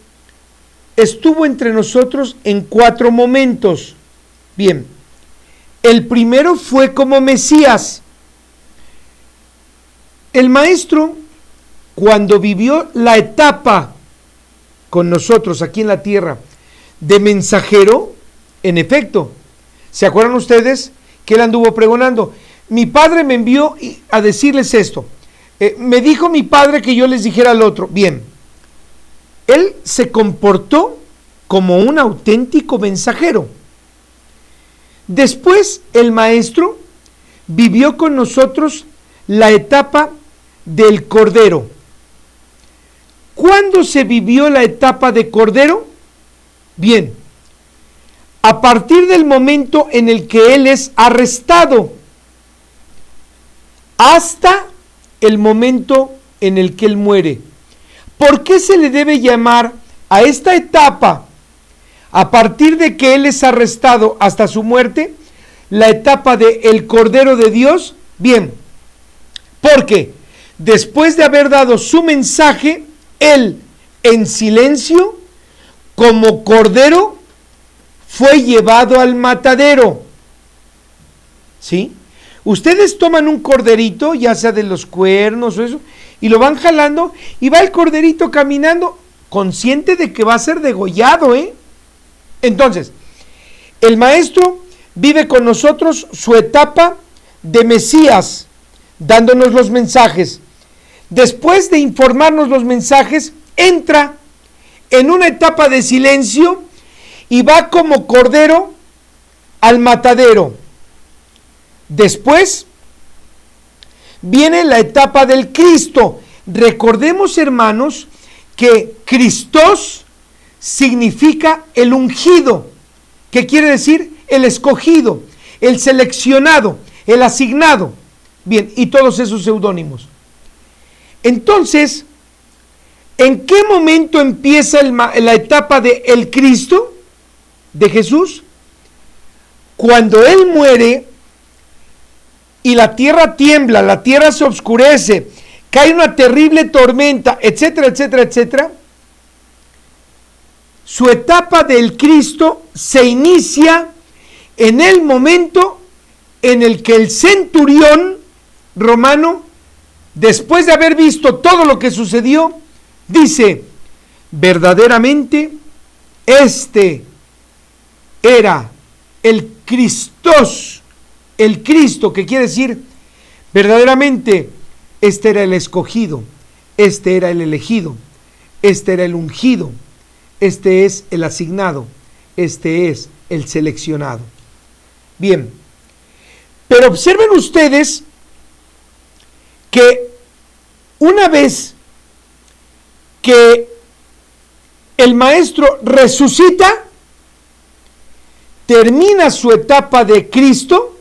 estuvo entre nosotros en 4 momentos. Bien, el primero fue como Mesías. El maestro cuando vivió la etapa con nosotros aquí en la tierra de mensajero, en efecto, ¿se acuerdan ustedes que él anduvo pregonando? Mi padre me envió a decirles esto. Me dijo mi padre que yo les dijera al otro. Bien, él se comportó como un auténtico mensajero. Después el maestro vivió con nosotros la etapa del Cordero. ¿Cuándo se vivió la etapa de Cordero? Bien, a partir del momento en el que él es arrestado, hasta el momento en el que él muere. ¿Por qué se le debe llamar a esta etapa, a partir de que él es arrestado hasta su muerte, la etapa de el Cordero de Dios? Bien, porque después de haber dado su mensaje, él en silencio, como cordero, fue llevado al matadero. ¿Sí? Ustedes toman un corderito, ya sea de los cuernos o eso, y lo van jalando, y va el corderito caminando, consciente de que va a ser degollado, Entonces, el maestro vive con nosotros su etapa de Mesías, dándonos los mensajes. Después de informarnos los mensajes, entra en una etapa de silencio y va como cordero al matadero. Después viene la etapa del Cristo. Recordemos, hermanos, que Christos significa el ungido, que quiere decir el escogido, el seleccionado, el asignado. Bien, y todos esos seudónimos. Entonces, ¿en qué momento empieza la etapa de el Cristo, de Jesús? Cuando Él muere y la tierra tiembla, la tierra se oscurece, cae una terrible tormenta, etcétera, etcétera, etcétera. Su etapa del Cristo se inicia en el momento en el que el centurión romano, después de haber visto todo lo que sucedió, dice: verdaderamente este era el Christos, el Cristo, que quiere decir verdaderamente este era el escogido, este era el elegido, este era el ungido, este es el asignado, este es el seleccionado. Bien, pero observen ustedes que una vez que el maestro resucita, termina su etapa de Cristo,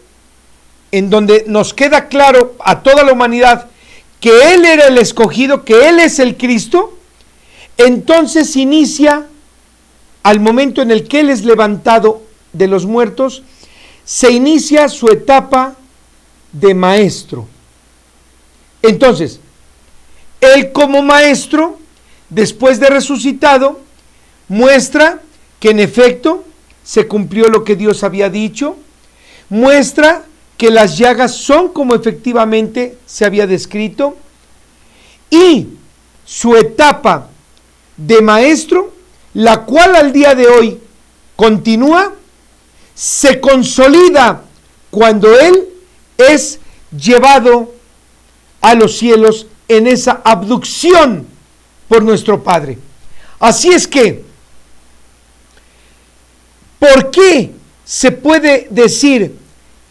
en donde nos queda claro a toda la humanidad que Él era el escogido, que Él es el Cristo. Entonces inicia, al momento en el que Él es levantado de los muertos, se inicia su etapa de maestro. Entonces, Él como maestro, después de resucitado, muestra que en efecto se cumplió lo que Dios había dicho, muestra que las llagas son como efectivamente se había descrito, y su etapa de maestro, la cual al día de hoy continúa, se consolida cuando Él es llevado a los cielos en esa abducción por nuestro Padre. Así es que, ¿por qué se puede decir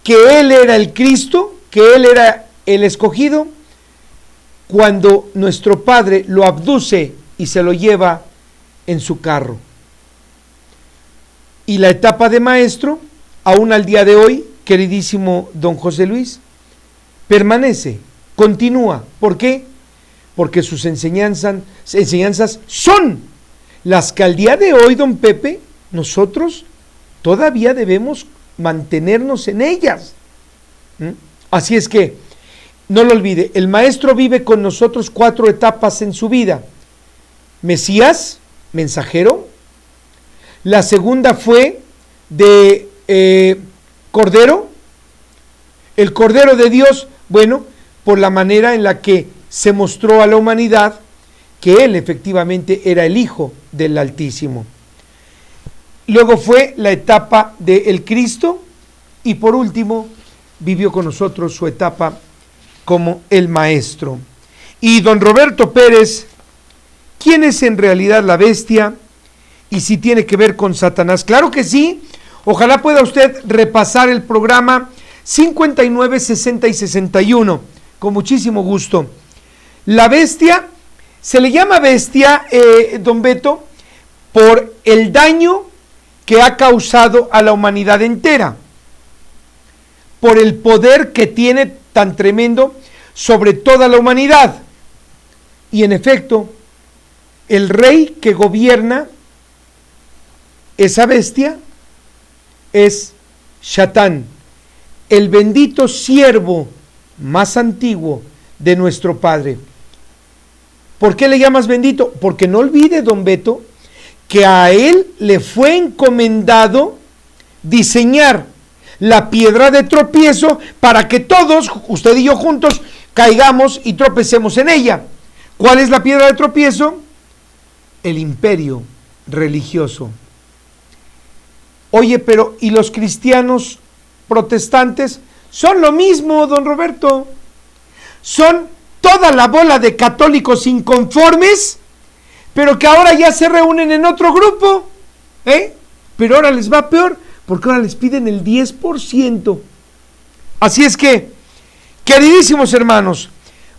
que Él era el Cristo, que Él era el escogido? Cuando nuestro Padre lo abduce y se lo lleva en su carro. Y la etapa de maestro, aún al día de hoy, queridísimo don José Luis, permanece, continúa. ¿Por qué? Porque sus enseñanzas son las que al día de hoy, don Pepe, nosotros todavía debemos mantenernos en ellas. Así es que, no lo olvide, el maestro vive con nosotros 4 etapas en su vida. Mesías, mensajero. La segunda fue de Cordero. El Cordero de Dios, bueno, por la manera en la que se mostró a la humanidad que Él efectivamente era el Hijo del Altísimo. Luego fue la etapa del Cristo y por último vivió con nosotros su etapa como el Maestro. Y don Roberto Pérez, ¿quién es en realidad la bestia y si tiene que ver con Satanás? Claro que sí, ojalá pueda usted repasar el programa 59, 60 y 61, con muchísimo gusto. La bestia, se le llama bestia, don Beto, por el daño que ha causado a la humanidad entera, por el poder que tiene tan tremendo sobre toda la humanidad. Y en efecto, el rey que gobierna esa bestia es Satán, el bendito siervo más antiguo de nuestro Padre. ¿Por qué le llamas bendito? Porque no olvide, don Beto, que a él le fue encomendado diseñar la piedra de tropiezo para que todos, usted y yo juntos, caigamos y tropecemos en ella. ¿Cuál es la piedra de tropiezo? El imperio religioso. Oye, pero ¿y los cristianos protestantes? Son lo mismo, don Roberto. Son toda la bola de católicos inconformes, pero que ahora ya se reúnen en otro grupo, pero ahora les va peor, porque ahora les piden el 10%. Así es que, queridísimos hermanos,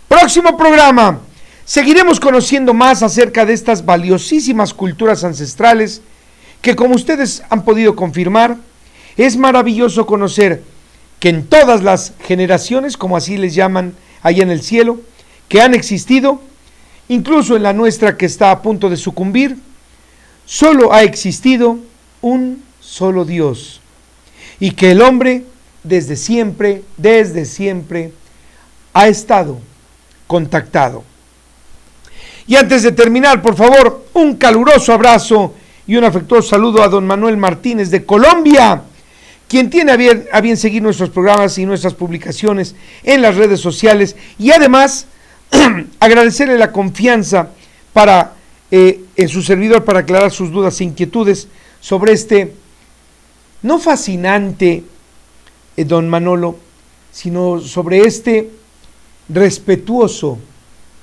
próximo programa, seguiremos conociendo más acerca de estas valiosísimas culturas ancestrales, que como ustedes han podido confirmar, es maravilloso conocer que en todas las generaciones, como así les llaman allá en el cielo, que han existido, incluso en la nuestra que está a punto de sucumbir, solo ha existido un solo Dios, y que el hombre desde siempre ha estado contactado. Y antes de terminar, por favor, un caluroso abrazo y un afectuoso saludo a don Manuel Martínez de Colombia, quien tiene a bien seguir nuestros programas y nuestras publicaciones en las redes sociales, y además agradecerle la confianza en su servidor para aclarar sus dudas e inquietudes sobre este no fascinante, don Manolo, sino sobre este respetuoso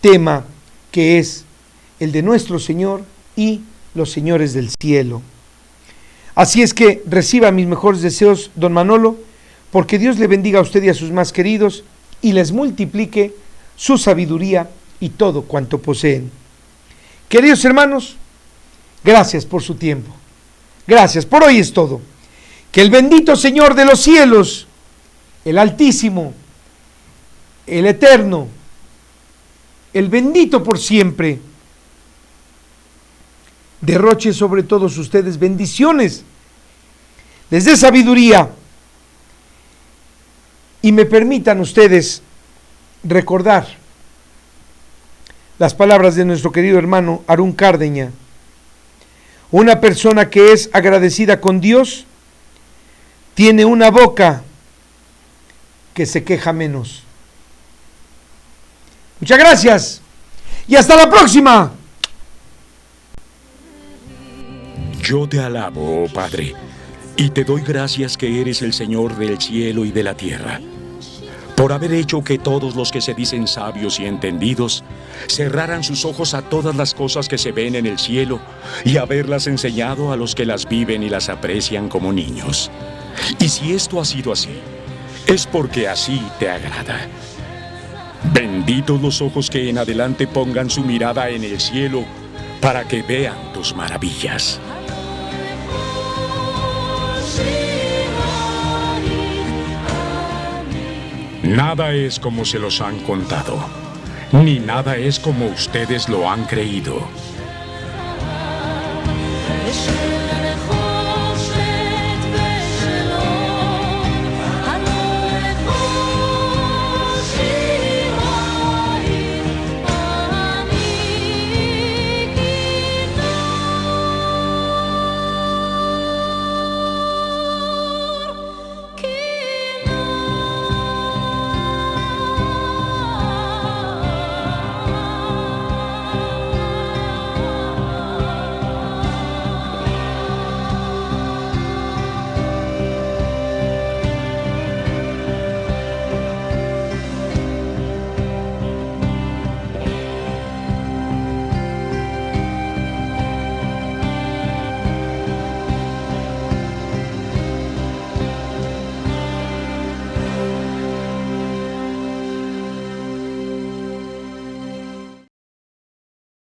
tema que es el de nuestro Señor y los señores del cielo. Así es que reciba mis mejores deseos, don Manolo, porque Dios le bendiga a usted y a sus más queridos y les multiplique su sabiduría y todo cuanto poseen. Queridos hermanos, gracias por su tiempo. Gracias, por hoy es todo. Que el bendito Señor de los cielos, el Altísimo, el Eterno, el bendito por siempre, derroche sobre todos ustedes bendiciones, les dé sabiduría y me permitan ustedes recordar las palabras de nuestro querido hermano Harún Cárdeña. Una persona que es agradecida con Dios tiene una boca que se queja menos. Muchas gracias y hasta la próxima. Yo te alabo, oh Padre, y te doy gracias que eres el Señor del cielo y de la tierra, por haber hecho que todos los que se dicen sabios y entendidos cerraran sus ojos a todas las cosas que se ven en el cielo y haberlas enseñado a los que las viven y las aprecian como niños. Y si esto ha sido así, es porque así te agrada. Benditos los ojos que en adelante pongan su mirada en el cielo para que vean tus maravillas. Nada es como se los han contado, ni nada es como ustedes lo han creído.